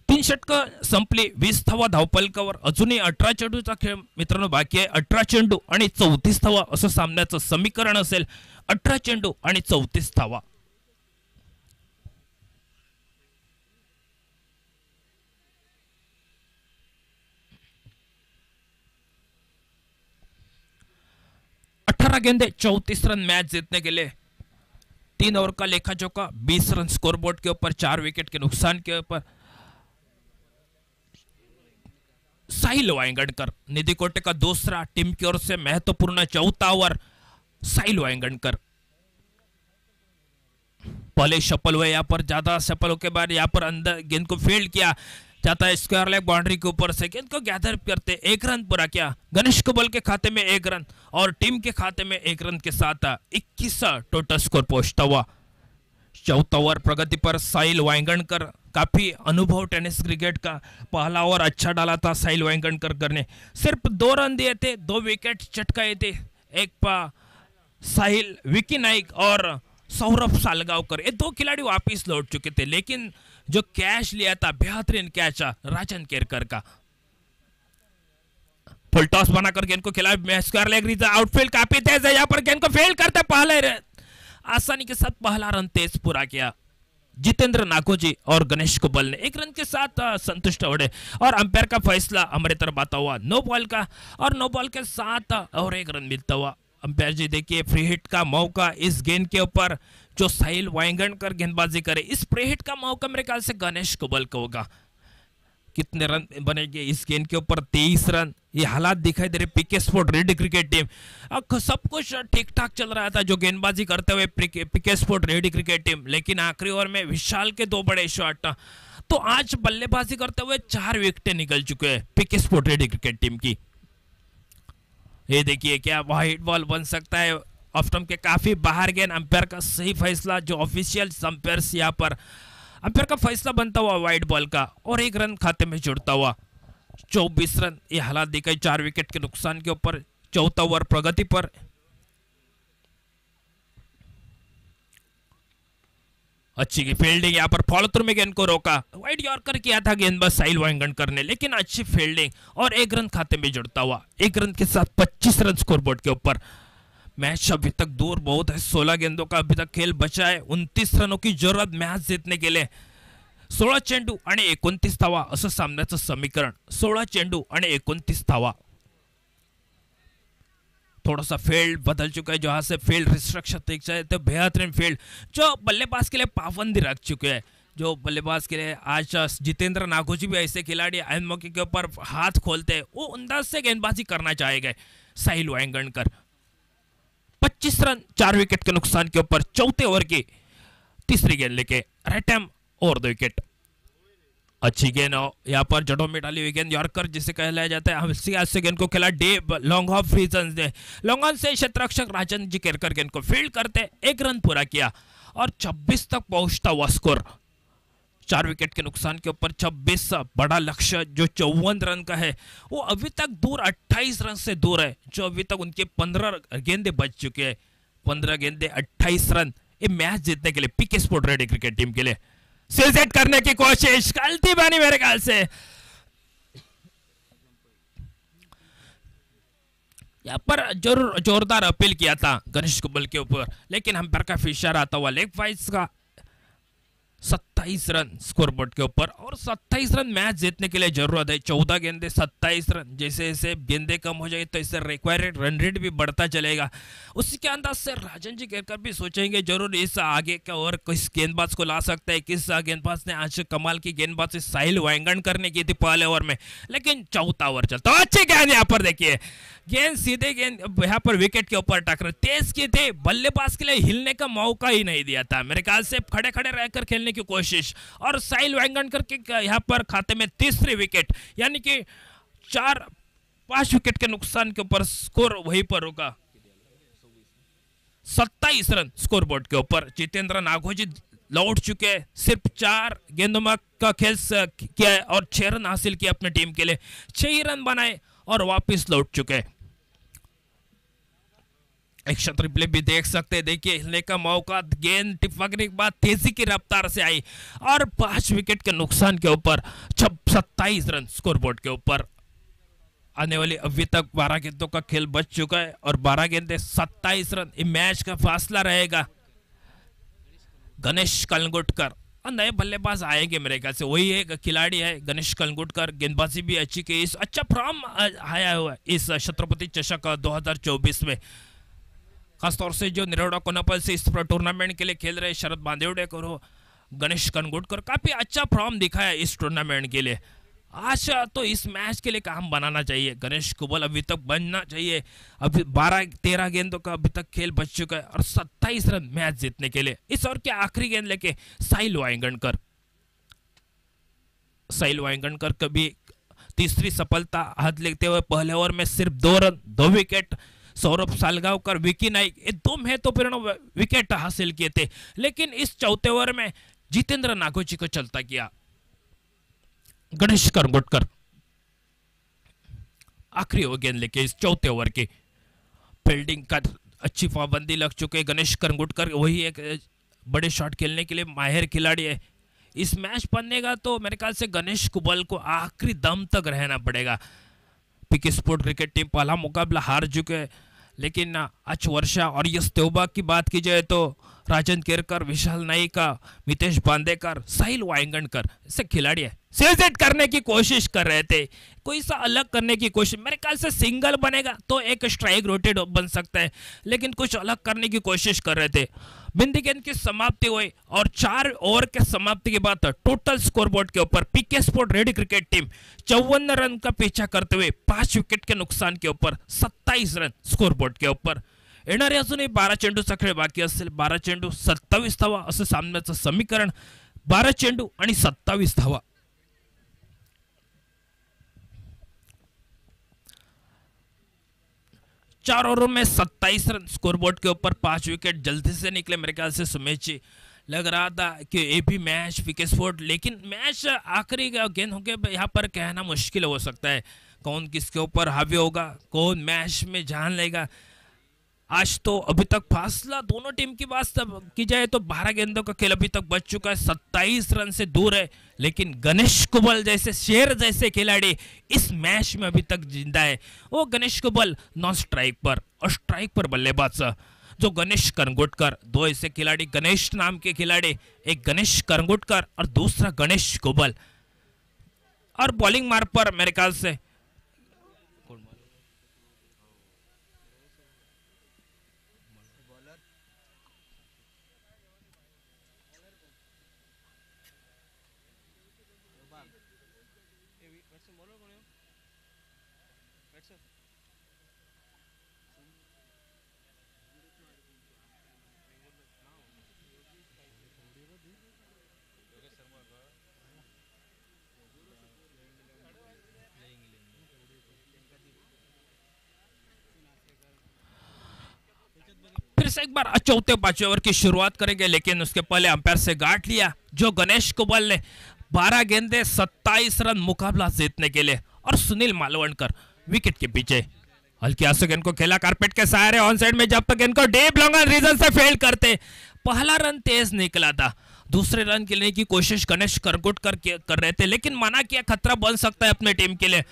3 षटक संपली, 20 धावा धावफलकावर। अजूनही 18 चेंडूचा खेळ मित्रांनो बाकी आहे। 18 चेंडू आणि 34 धावा असं सामन्याचं समीकरण असेल। 18 चेंडू आणि 34 धावा। गेंदे 34 रन, मैच जीतने के लिए 3 ओवर का लेखा जोखा, 20 रन स्कोरबोर्ड के ऊपर, 4 विकेट के नुकसान के ऊपर। साहिल वांगणकर निधि कोटे का दूसरा, टीम की ओर से महत्वपूर्ण 4था ओवर। साहिल वांगणकर पहले शफल हुए, यहाँ पर ज्यादा शफलों के बाद यहाँ पर अंदर गेंद को फील्ड किया जाता है, स्क्वायर लेग बाउंड्री के ऊपर से गेंद को गैदर करते 1 रन पूरा किया। गणेश कुबल के खाते में 1 रन और टीम के खाते में 1 रन के साथ 21 टोटल स्कोर पहुंचता हुआ। 4था ओवर प्रगति पर साहिल वांगणकर, काफी अनुभव टेनिस क्रिकेट का। पहला ओवर अच्छा डाला था साहिल वांगणकर ने, सिर्फ 2 रन दिए थे, 2 विकेट चटकाए थे। एक साहिल, विकी नाइक और सौरभ सालगावकर, ये 2 खिलाड़ी वापिस लौट चुके थे, लेकिन जो कैच लिया था बेहतरीन कैच राजन केरकर का। फुल टॉस बनाकर गेंद को खिला, स्क्वायर लेग रीजन, आउटफील्ड काफी तेज है, यहाँ पर गेंद को फील्ड करते पहले आसानी के साथ पहला रन तेज पूरा किया जितेंद्र नागोजी और गणेश कुबल ने 1 रन के साथ संतुष्ट होड़े। और अंपायर का फैसला हमारे तरफ आता हुआ नो बॉल का, और नो बॉल के साथ और 1 रन मिलता हुआ। अंपायर जी देखिए फ्री हिट का मौका इस गेंद के ऊपर जो साहिल वांगणकर गेंदबाजी करे, इस फ्री हिट का मौका मेरे ख्याल से गणेश कुबल को होगा। कितने रन बनेंगे इस गेंद के ऊपर? 23 रन। ये हालात दिखाई दे रहे पीके स्पोर्ट रेडी क्रिकेट टीम, सब कुछ ठीक ठाक चल रहा था जो गेंदबाजी करते हुए PK sport ready cricket team, लेकिन आखिरी ओवर में विशाल के 2 बड़े शॉट, तो आज बल्लेबाजी करते हुए 4 विकेटें निकल चुके हैं पीके स्पोर्ट रेडी क्रिकेट टीम की। ये देखिए क्या वाइड बॉल बन सकता है, ऑफ स्टंप के काफी बाहर गेंद। अंपायर का सही फैसला, जो ऑफिशियल अंपायर्स यहाँ पर अंपायर का फैसला बनता हुआ वाइड बॉल का, और 1 रन खाते में जुड़ता हुआ। 24 रन, ये हालात दिखाई 4 विकेट के नुकसान के ऊपर। 4था ओवर प्रगति पर। अच्छी की फील्डिंग, यहाँ पर फॉलो थ्रू में गेंद को रोका, वाइड यॉर्कर किया था गेंदबाज साहिल वांगणकर ने, लेकिन अच्छी फील्डिंग और 1 रन खाते में जुड़ता हुआ। 1 रन के साथ 25 रन स्कोरबोर्ड के ऊपर। मैच अभी तक दूर बहुत है, 16 गेंदों का अभी तक खेल बचा है, 29 रनों की जरूरत मैच जीतने के लिए। 16 चेंडू आणि 29 धावा असं सामन्याचं समीकरण। 16 चेंडू आणि 29 धावा। थोड़ा सा फील्ड बदल चुका है, जहां से फील्ड रिस्ट्रिक्शन देख जाए तो बेहतरीन फील्ड जो बल्लेबाज के लिए पाबंदी रख चुके हैं, जो बल्लेबाज के लिए आज जितेंद्र नागोजी भी ऐसे खिलाड़ी आयन मौके के ऊपर हाथ खोलते हैं, वो अंदाज से गेंदबाजी करना चाहेंगे साहिल वांगणकर। 25 रन 4 विकेट के नुकसान के ऊपर। 4थे ओवर की तीसरी गेंद लेके राइट हैंड और 2 विकेट। अच्छी गेंद यहाँ पर जड़ों में डाली हुई गेंद यॉर्कर जिसे कहलाया जाता है। हम गेंद को खेला डेव लॉन्ग ऑफ रीजन ने लॉन्ग ऑन से क्षेत्ररक्षक राजन जी केरकर गेंद को फील्ड करते 1 रन पूरा किया और 26 तक पहुंचता हुआ स्कोर। 4 विकेट के नुकसान के ऊपर 26 बड़ा लक्ष्य जो 54 रन का है वो अभी तक दूर 28 रन से दूर है। जो अभी तक उनके 15 गेंदे बच चुके हैं, 15 गेंदे 28 रन। ये मैच जीतने के लिए पीके स्पोर्ट रेडी क्रिकेट टीम के लिए सेट करने की कोशिश, गलती बनी मेरे ख्याल से। यहाँ पर जोरदार अपील किया था गणेश कुबल के ऊपर, लेकिन अंपायर का इशारा आता हुआ लेग वाइज का 27 रन स्कोरबोर्ड के ऊपर और 27 रन मैच जीतने के लिए जरूरत है। 14 गेंदे 27 रन, जैसे जैसे गेंदे कम हो जाएगी तो इससे रिक्वायर्ड रन रेट भी बढ़ता चलेगा। उसी के अंदाज से राजन जी केरकर भी सोचेंगे जरूर इस आगे का और किस गेंदबाज को ला सकता है। किस गेंदबाज ने आज कमाल की गेंदबाजी साहिल वाइंगन करने की थी पहले ओवर में, लेकिन चौथा ओवर चलता। अच्छी गेंद यहाँ पर देखिए, गेंद सीधे गेंद यहाँ पर विकेट के ऊपर टकरा, तेज की थी, बल्लेबाज के लिए हिलने का मौका ही नहीं दिया था। मेरे ख्याल से खड़े खड़े रहकर खेलने की कोशिश और साहिल वाइंगनकर के यहाँ पर खाते में तीसरी विकेट, यानी कि 5 विकेट के नुकसान के ऊपर स्कोर वहीं पर होगा 27 रन स्कोरबोर्ड के ऊपर। जितेंद्र नागोजी लौट चुके, सिर्फ 4 गेंदों में का खेल किया और 6 रन हासिल किए अपने टीम के लिए, 6 रन बनाए और वापस लौट चुके। एक्स्ट्रा रिप्ले भी देख सकते हैं, देखिए हिलने का मौका, गेंद टिपकने के बाद तेजी की रफ्तार से आई और 5 विकेट के नुकसान के ऊपर 27 रन स्कोरबोर्ड के ऊपर। आने वाली अभी तक 12 गेंदों का खेल बच चुका है और 12 गेंदे 27 रन, ये मैच का फासला रहेगा। गणेश कलंगुटकर और नए बल्लेबाज आएंगे मेरे ख्याल से, वही एक खिलाड़ी है गणेश कलंगुटकर, गेंदबाजी भी अच्छी की, इस अच्छा फॉर्म आया हुआ है इस छत्रपति चषक 2024 में। खासतौर से जो निरोड़ा कोनापल से इस टूर्नामेंट के लिए खेल रहे शरद बांदेवडे को गणेश कलंगुटकर काफी अच्छा फॉर्म दिखाया इस टूर्नामेंट के लिए। आज तो इस मैच के लिए काम बनाना चाहिए, गणेश कुबल अभी तक बनना चाहिए। अभी 12-13 गेंदों का अभी तक खेल बच चुका है और 27 रन मैच जीतने के लिए। इस ओवर के आखिरी गेंद लेके साहिल वाइंगनकर कभी तीसरी सफलता हाथ लेते हुए पहले ओवर में सिर्फ 2 रन 2 विकेट। सौरभ सालगांवकर, विकी नाइक, ये 2 महत्वपूर्ण विकेट हासिल किए थे, लेकिन इस चौथे ओवर में जितेंद्र नागोजी को चलता किया गणेश कलंगुटकर। आखिरी ओवर गेंद लेके इस चौथे ओवर की फील्डिंग का अच्छी पाबंदी लग चुके गणेश कलंगुटकर, वही एक बड़े शॉट खेलने के लिए माहिर खिलाड़ी है। इस मैच बनेगा तो मेरे ख्याल से गणेश कुबल को आखिरी दम तक रहना पड़ेगा। पीके स्पोर्ट क्रिकेट टीम पहला मुकाबला हार चुके हैं, लेकिन आज वर्षा और यश देवबाग की बात की जाए तो राजन केरकर, विशाल नाइका, मितेश बांदेकर, साहिल वाइंगनकर ऐसे खिलाड़ी है सेट करने की कोशिश कर रहे थे, कोई सा अलग करने की कोशिश। मेरे ख्याल से सिंगल बनेगा तो एक स्ट्राइक रोटेट बन सकता है, लेकिन कुछ अलग करने की कोशिश कर रहे थे। बिंदी गेंद की समाप्ति हुई और 4 ओवर के समाप्ति के बाद टोटल स्कोरबोर्ड के ऊपर PK sport ready cricket team 54 run का पीछा करते हुए 5 विकेट के नुकसान के ऊपर 27 रन स्कोरबोर्ड के ऊपर। येणारे अजूनही 12 चेंडूचा खेळ बाकी असेल, 12 चेंडू 27 धावा असं सामन्याचं समीकरण, 12 चेंडू आणि 27 धावा। चार ओवरों में 27 रन स्कोरबोर्ड के ऊपर 5 विकेट जल्दी से निकले मेरे ख्याल से सुमेश जी। लग रहा था कि ये भी मैच पीके स्पोर्ट, लेकिन मैच आखिरी गेंद होके यहाँ पर कहना मुश्किल हो सकता है कौन किसके ऊपर हावी होगा, कौन मैच में जान लेगा। आज तो अभी तक फासला दोनों टीम की बात की जाए तो 12 गेंदों का खेल अभी तक बच चुका है, 27 रन से दूर है, लेकिन गणेश कुबल जैसे शेर जैसे खिलाड़ी इस मैच में अभी तक जिंदा है। वो गणेश कुबल नॉन स्ट्राइक पर और स्ट्राइक पर बल्लेबाज जो गणेश कलंगुटकर, 2 ऐसे खिलाड़ी, गणेश नाम के खिलाड़ी, एक गणेश कलंगुटकर और दूसरा गणेश कुबल। और बॉलिंग मार्ग पर मेरे ख्याल से फिर से एक बार चौथे पांचवें ओवर की शुरुआत करेंगे, लेकिन उसके पहले अंपायर से गांठ लिया जो गणेश कुबल ने 12 गेंदे 27 रन मुकाबला जीतने के लिए। और सुनील मालवणकर विकेट के पीछे हल्की आंसू गेंद को खेला कारपेट के सहारे ऑन साइड में, जब तक इनको डीप लॉन्ग ऑन रीजन से फेल करते। पहला रन तेज निकला था, दूसरे रन के लिए की कोशिश गणेश करगुटकर कर रहे थे, लेकिन माना किया खतरा बन सकता है अपने टीम के लिए।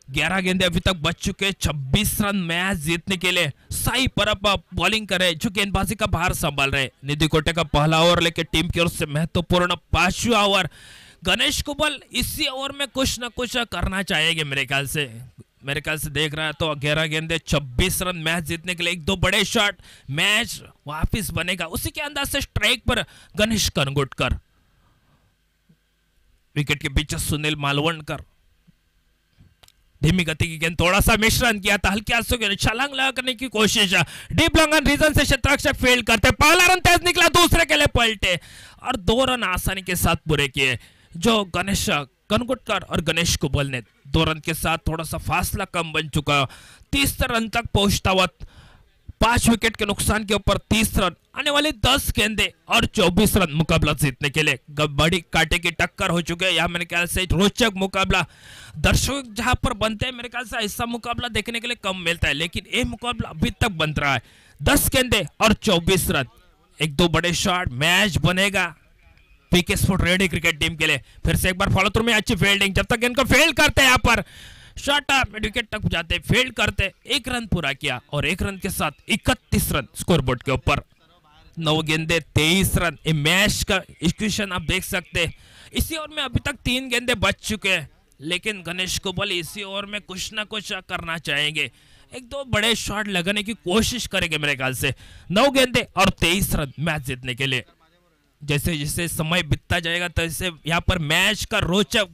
11 गेंदे अभी तक बच चुके, 26 रन मैच जीतने के लिए। साई परब बॉलिंग करे जो गेंदबाजी का भार संभाल रहे। निधि कोटे का पहला ओवर लेके टीम की ओर से महत्वपूर्ण 5वां ओवर। गणेश कुबल इसी ओवर में कुछ ना कुछ करना चाहेंगे मेरे ख्याल से देख रहा है तो 11 गेंदे 26 रन मैच जीतने के लिए, 1-2 बड़े शॉट, मैच वापस बनेगा। उसी के अंदाज से स्ट्राइक पर गणेश करगुटकर, विकेट के पीछे सुनील मालवणकर। धीमी गति की गेंद, थोड़ा सा मिश्रण किया था, हल्की आंसू की छलांग लगा करने की कोशिश, डीप लॉन्ग ऑन रीजन से क्षेत्ररक्षक फेल करते। पहला रन तेज निकला, दूसरे के लिए पलटे और 2 रन आसानी के साथ पूरे किए जो गणेश करगुटकर और गणेश कुबल ने। 2 रन के साथ थोड़ा सा फासला कम बन चुका, 30 रन तक पहुंचता हुआ 5 विकेट के नुकसान के ऊपर 30 रन, आने वाले 10 गेंदे और 24 रन मुकाबला जीतने के लिए। बड़ी कांटे की टक्कर हो चुके हैं यहाँ, मेरे ख्याल से रोचक मुकाबला। दर्शक जहां पर बनते हैं मेरे ख्याल से ऐसा मुकाबला देखने के लिए कम मिलता है, लेकिन ये मुकाबला अभी तक बन रहा है। 10 गेंदे और 24 रन, 1-2 बड़े शॉट, मैच बनेगा पीके स्पोर्ट रेडी क्रिकेट टीम के लिए। फिर से एक बार फॉलो थ्रू में अच्छी फील्डिंग, जब तक इनको फेल करते हैं यहाँ पर शॉट मिड विकेट तक जाते, फेल करते, 1 रन पूरा किया और 1 रन के साथ 31 रन स्कोरबोर्ड के ऊपर। 9 गेंदे 23 रन, ये मैच का इक्वेशन आप देख सकते हैं। इसी ओवर में अभी तक 3 गेंदे बच चुके हैं, लेकिन गणेश कुबल इसी ओवर में कुछ ना कुछ करना चाहेंगे, 1-2 बड़े शॉट लगाने की कोशिश करेंगे मेरे ख्याल से। 9 गेंदे और 23 रन मैच जीतने के लिए। जैसे जैसे समय बीतता जाएगा तैसे यहाँ पर मैच का रोचक,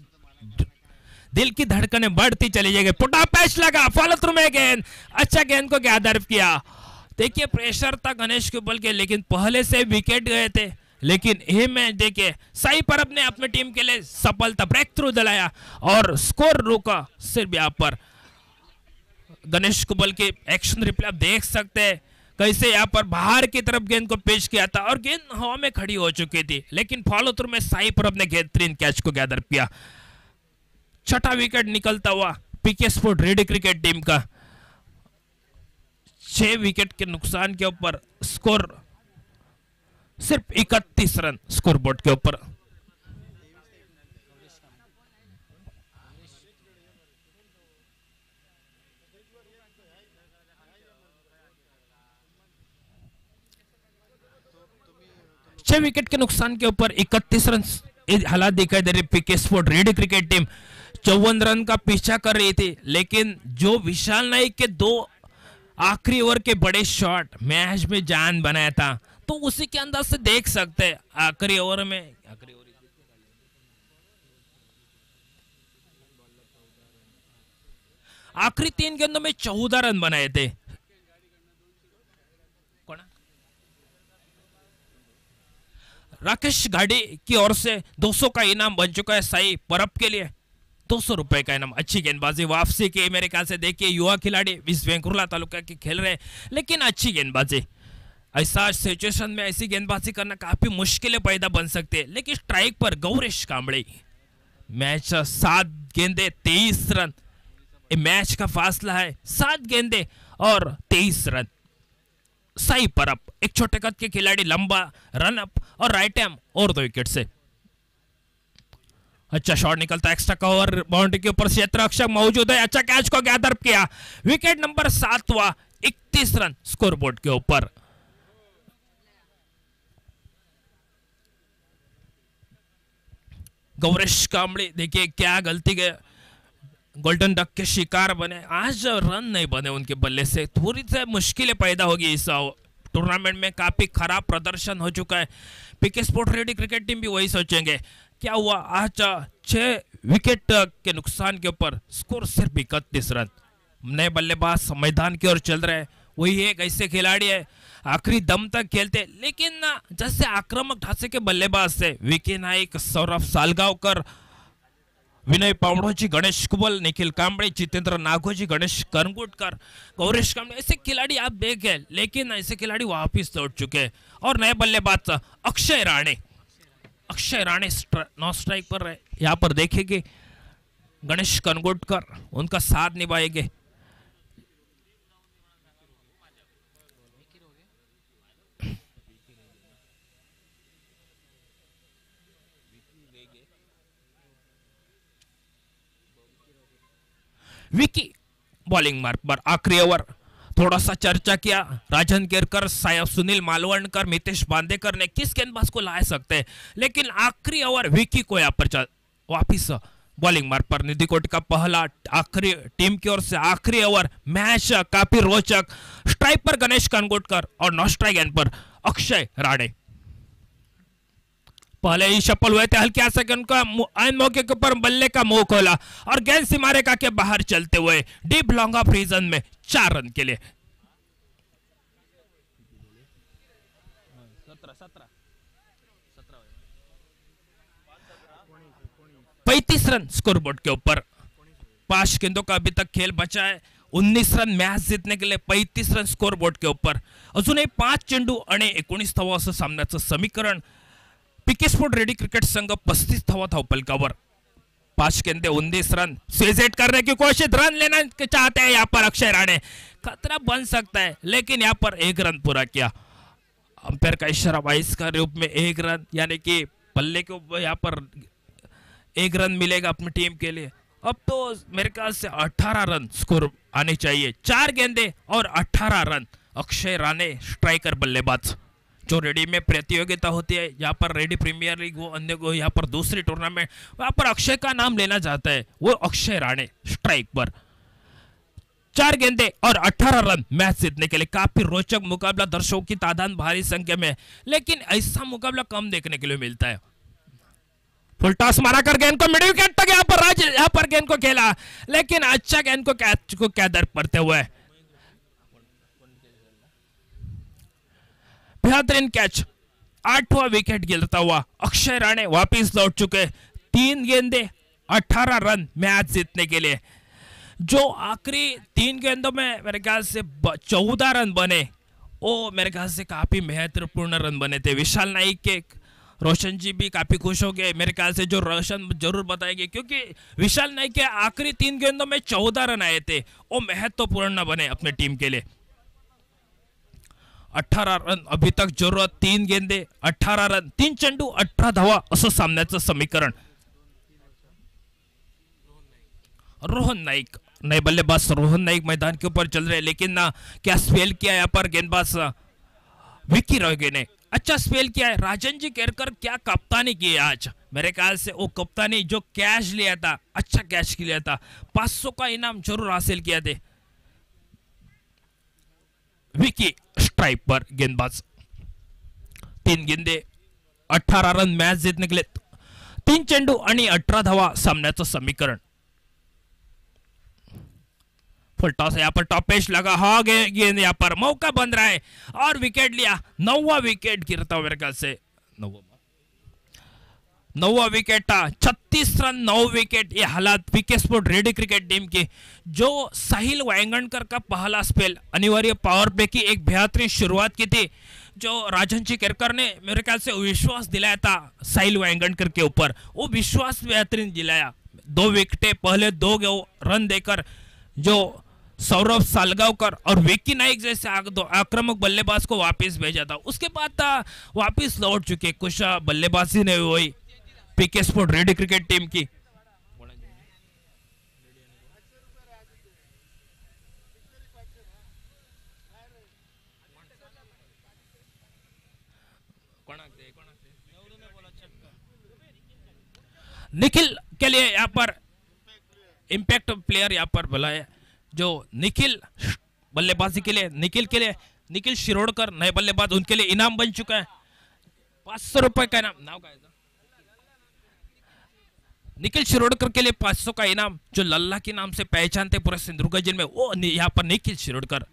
दिल की धड़कनें बढ़ती चली जाएगी। पुटा पैच लगा, फॉलो थ्रू में गेंद, अच्छा गेंद को गैदर किया। देखिए प्रेशर था गणेश कुबल के, लेकिन पहले से विकेट गए थे, लेकिन ये मैच देखिए साई परब ने अपनी टीम के लिए सफलता ब्रेक थ्रू दिलाया और स्कोर रोका। सिर्फ यहाँ पर गणेश कुबल के एक्शन रिप्ले आप देख सकते हैं कैसे यहाँ पर बाहर की तरफ गेंद को पेश किया था और गेंद हवा में खड़ी हो चुकी थी, लेकिन फॉलो थ्रू में साई परब ने बेहतरीन कैच को गैदर किया। 6ठा विकेट निकलता हुआ पीके स्पोर्ट रेडी क्रिकेट टीम का। 6 विकेट के नुकसान के ऊपर स्कोर सिर्फ 31 रन स्कोरबोर्ड के ऊपर। छह विकेट के नुकसान के ऊपर 31 रन हालात दिखाई दे रही। PK sport ready cricket team 54 run का पीछा कर रही थी, लेकिन जो विशाल नाइक के 2 आखिरी ओवर के बड़े शॉट मैच में जान बनाया था, तो उसी के अंदाज से देख सकते हैं आखिरी ओवर में आखिरी 3 गेंदों में 14 रन बनाए थे। राकेश गाड़ी की ओर से 200 का इनाम बन चुका है साई परब के लिए, 200 रुपए का इनाम। अच्छी गेंदबाजी वापसी की मेरे ख्याल से, देखिए युवा खिलाड़ी इस वेंकुर्ला तालुका के खेल रहे, लेकिन अच्छी गेंदबाजी। ऐसा सिचुएशन में ऐसी गेंदबाजी करना काफी मुश्किलें पैदा बन सकती है, लेकिन स्ट्राइक पर गौरेश कांबळे। मैच 7 गेंदे 23 रन, मैच का फासला है 7 गेंदे और 23 रन। साई परब एक छोटे कद के खिलाड़ी, लंबा रन अप और राइट हैम और 2 विकेट से। अच्छा शॉट निकलता है, एक्स्ट्रा कवर बाउंड्री के ऊपर क्षेत्र रक्षक मौजूद है, अच्छा कैच को गैदर किया। विकेट नंबर 7वां, 31 रन स्कोरबोर्ड के ऊपर। गौरेश कांबळे देखिए क्या गलती के गोल्डन डक के शिकार बने, आज रन नहीं बने उनके बल्ले से, थोड़ी सी मुश्किलें पैदा होगी। इस टूर्नामेंट में काफी खराब प्रदर्शन हो चुका है। पीके स्पोर्ट रेडी क्रिकेट टीम भी वही सोचेंगे क्या हुआ। आज 6 विकेट के नुकसान के ऊपर स्कोर सिर्फ 31 रन। नए बल्लेबाज मैदान की ओर चल रहे हैं, वही एक ऐसे खिलाड़ी है आखिरी दम तक खेलते, लेकिन जैसे आक्रामक ढांचे के बल्लेबाज से विकी नाइक, सौरभ सालगांवकर, विनय पावड़ोजी, गणेश कुबल, निखिल कांबळे, जितेंद्र नागोजी, गणेश करंगुटकर, गौरेश कांबळे, ऐसे खिलाड़ी आप देख गए, लेकिन ऐसे खिलाड़ी वापिस लौट चुके हैं। और नए बल्लेबाज अक्षय राणे, नॉन स्ट्राइक पर है। यहाँ पर देखेंगे गणेश करंगुटकर उनका साथ निभाएंगे। विकी बॉलिंग मार्क पर आखिरी ओवर थोड़ा सा चर्चा किया, राजन केरकर, सुनील मालवणकर, मितेश बांदेकर ने किस गेंदबाज को ला सकते हैं, लेकिन आखिरी ओवर विकी को यहाँ पर वापिस बॉलिंग मार्क पर। निधि कोट का पहला आखिरी टीम की ओर से आखिरी ओवर, मैच काफी रोचक। स्ट्राइक पर गणेश करंगुटकर और नॉन स्ट्राइक एंड पर अक्षय राणे। पहले ही शपल हुए थे, हल्के आशा के उनका आयन मौके के ऊपर बल्ले का मुंह खोला और गेंद सीमारे का के बाहर चलते हुए डीप लॉन्ग ऑफ रीजन में 4 रन के लिए। 35 रन स्कोरबोर्ड के ऊपर। 5 गेंदों का अभी तक खेल बचा है, 19 रन मैच जीतने के लिए, 35 रन स्कोरबोर्ड के ऊपर। अजूनही 5 चेंडू आणि 19 धावा असं सामन्याचं समीकरण। पीके स्पोर्ट रेडी क्रिकेट संघ 35 धावा धावपलकावर। 5 गेंदे 19 रन, स्वीजेट करने की कोशिश, रन लेना चाहते हैं यहाँ पर अक्षय राणे, खतरा बन सकता है, लेकिन यहाँ पर 1 रन पूरा किया। अंपायर का इशारा 22 का रूप में 1 रन, यानी कि बल्ले के ऊपर यहाँ पर 1 रन मिलेगा अपनी टीम के लिए। अब तो मेरे ख्याल से 18 रन स्कोर आने चाहिए। 4 गेंदे और 18 रन। अक्षय राणे स्ट्राइकर बल्लेबाज। जो रेडी में प्रतियोगिता होती है, यहाँ पर रेडी प्रीमियर लीग वो अन्य को यहाँ पर दूसरी टूर्नामेंट, वहां पर अक्षय का नाम लेना चाहता है, वो अक्षय राणे स्ट्राइक पर। 4 गेंदे और 18 रन मैच जीतने के लिए। काफी रोचक मुकाबला, दर्शकों की तादाद भारी संख्या में, लेकिन ऐसा मुकाबला कम देखने के लिए मिलता है। फुल टॉस मारा कर गेंद को मिड विकेट तक यहाँ पर गेंद को खेला, लेकिन अच्छा गेंद को कैच को कैदर पड़ते हुए बेहतरीन कैच। 8वां विकेट गिरता हुआ अक्षय राणे वापिस लौट चुके। 3 गेंदे 18 रन मैच जीतने के लिए। जो आखिरी 3 गेंदों में मेरे ख्याल से 14 रन बने, वो मेरे ख्याल से काफी महत्वपूर्ण रन बने थे। विशाल नाइक के रोशन जी भी काफी खुश हो गए, मेरे ख्याल से जो रोशन जरूर बताएंगे, क्योंकि विशाल नाइक के आखिरी 3 गेंदों में 14 रन आए थे, वो महत्वपूर्ण बने अपने टीम के लिए। 18 रन अभी तक जरूरत, 3 गेंदे 18 रन, 3 चेंडू 18 धावा असं सामन्याचं समीकरण। रोहन नाइक, नए बल्लेबाज रोहन नाइक मैदान के ऊपर चल रहे, लेकिन ना क्या स्पेल किया यहाँ पर गेंदबाज विकी रोगे ने, अच्छा स्पेल किया है। राजन जी केरकर क्या कप्तानी की है आज, मेरे ख्याल से वो कप्तानी जो कैच लिया था, अच्छा कैच लिया था, 500 का इनाम जरूर हासिल किया थे। विकी स्ट्राइक पर गेंदबाज। 3 गेंदे 18 रन मैच जीतने के लिए, 3 चेंडू आणि 18 धावा सामन्याचं समीकरण। फुल टॉस यहाँ पर टॉप पेश लगा, हाँ गेंद यहाँ पर मौका बन रहा है और विकेट लिया। 9वां विकेट गिरता हुआ मेरे ख्याल से, 9वां विकेट था। 36 रन 9 विकेट, ये हालात पीके स्पोर्ट रेडी क्रिकेट टीम की। जो साहिल वायंगणकर का पहला स्पेल, अनिवार्य पावर प्ले की एक बेहतरीन शुरुआत की थी, जो राजन जी केरकर ने मेरे ख्याल से विश्वास दिलाया था साहिल वायंगणकर के ऊपर, वो विश्वास बेहतरीन दिलाया। 2 विकेटें पहले 2 रन देकर जो सौरभ सालगावकर और विकी नाइक जैसे आक्रामक बल्लेबाज को वापस भेजा था, उसके बाद वापस लौट चुके कुछ बल्लेबाजी ने हुई पीके स्पोर्ट रेडी क्रिकेट टीम की। निखिल के लिए यहाँ पर इंपैक्ट प्लेयर यहाँ पर बुलाया, जो निखिल बल्लेबाजी के लिए, निखिल शिरोडकर नए बल्लेबाज, उनके लिए इनाम बन चुका है। 500 रुपए का इनाम, नाम का निखिल शिरोडकर के लिए 500 का इनाम, जो लल्ला के नाम से पहचानते पूरे सिंधुदुर्ग जिले में, वो यहाँ पर निखिल शिरोडकर।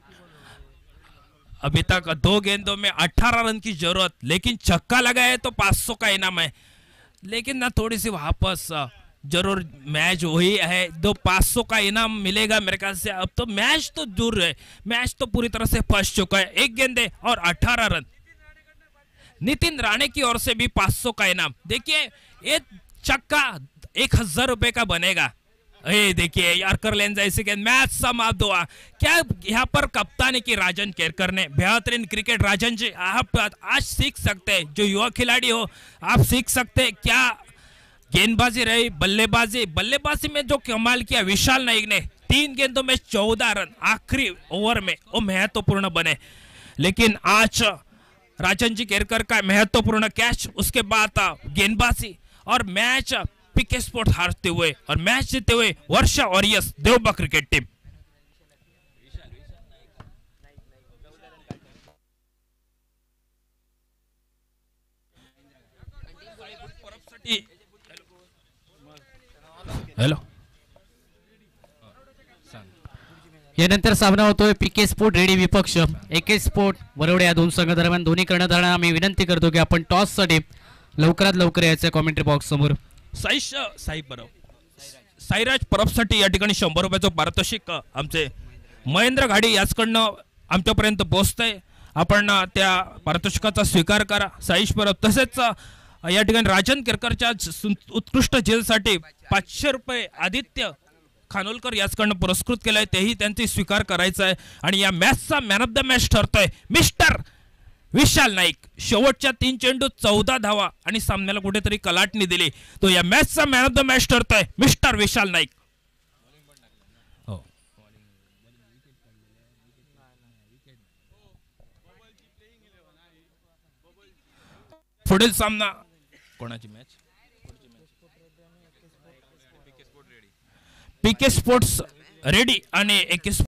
अभी तक 2 गेंदों में 18 रन की जरूरत, लेकिन छक्का लगा है तो 500 का इनाम है। लेकिन ना थोड़ी सी वापस जरूर मैच वही है, दो 500 का इनाम मिलेगा मेरे ख्याल से। अब तो मैच तो दूर है, मैच तो पूरी तरह से फंस चुका है। एक गेंदे और 18 रन। नितिन राणे की ओर से भी 500 का इनाम। देखिए ये चक्का 1000 रुपए का बनेगा। देखिए यार्कर लेन ऐसे मैच समाप्त हुआ। क्या यहाँ पर कप्तानी की राजन केरकर ने, बेहतरीन क्रिकेट। राजन जी आप आज सीख सकते हैं, जो युवा खिलाड़ी हो आप सीख सकते हैं क्या गेंदबाजी रही, बल्लेबाजी में जो कमाल किया विशाल नाइक ने। 3 गेंदों में 14 रन आखिरी ओवर में, वो महत्वपूर्ण बने। लेकिन आज राजन जी केरकर का महत्वपूर्ण कैच, उसके बाद गेंदबाजी और मैच पीके स्पोर्ट हारते हुए और मैच जीते हुए Varsha warriors Devbag cricket team. Hello, यानंतर सामना होतोय पीके स्पोर्ट रेडी विपक्ष एके स्पोर्ट वरवडे या दोन संघादरम्यान। दोन्ही कर्णधारांना आम्ही विनंती करतो की आपण टॉस साठी लवकरात लवकर यायचं कॉमेंट्री बॉक्स समोर। साईराज परबसाठी या ठिकाणी 100 रुपयाचं पारितोषिक आमचे महेंद्र घाडी याचकडनं आमच्यापर्यंत पोहोचतंय। आपण त्या पारितोषिकाचा स्वीकार करा साईश परब। तसेच या ठिकाणी राजन केरकरच्या उत्कृष्ट झेलसाठी 500 रुपये आदित्य खानोलकर याचकडनं पुरस्कृत केलाय, तेही त्यांची स्वीकार करायचा आहे। आणि या मॅचचा मॅन ऑफ द मॅच ठरतोय मिस्टर विशाल नाईक। शेवटच्या 3 चेंडू 14 धावा आणि सामन्याला कुठेतरी कलाटणी दिली, तो या मॅचचा मॅन ऑफ द मॅच ठरतोय मिस्टर विशाल नाईक। पुढील सामना कोणाची मॅच? पीके स्पोर्ट्स रेडी आणि एके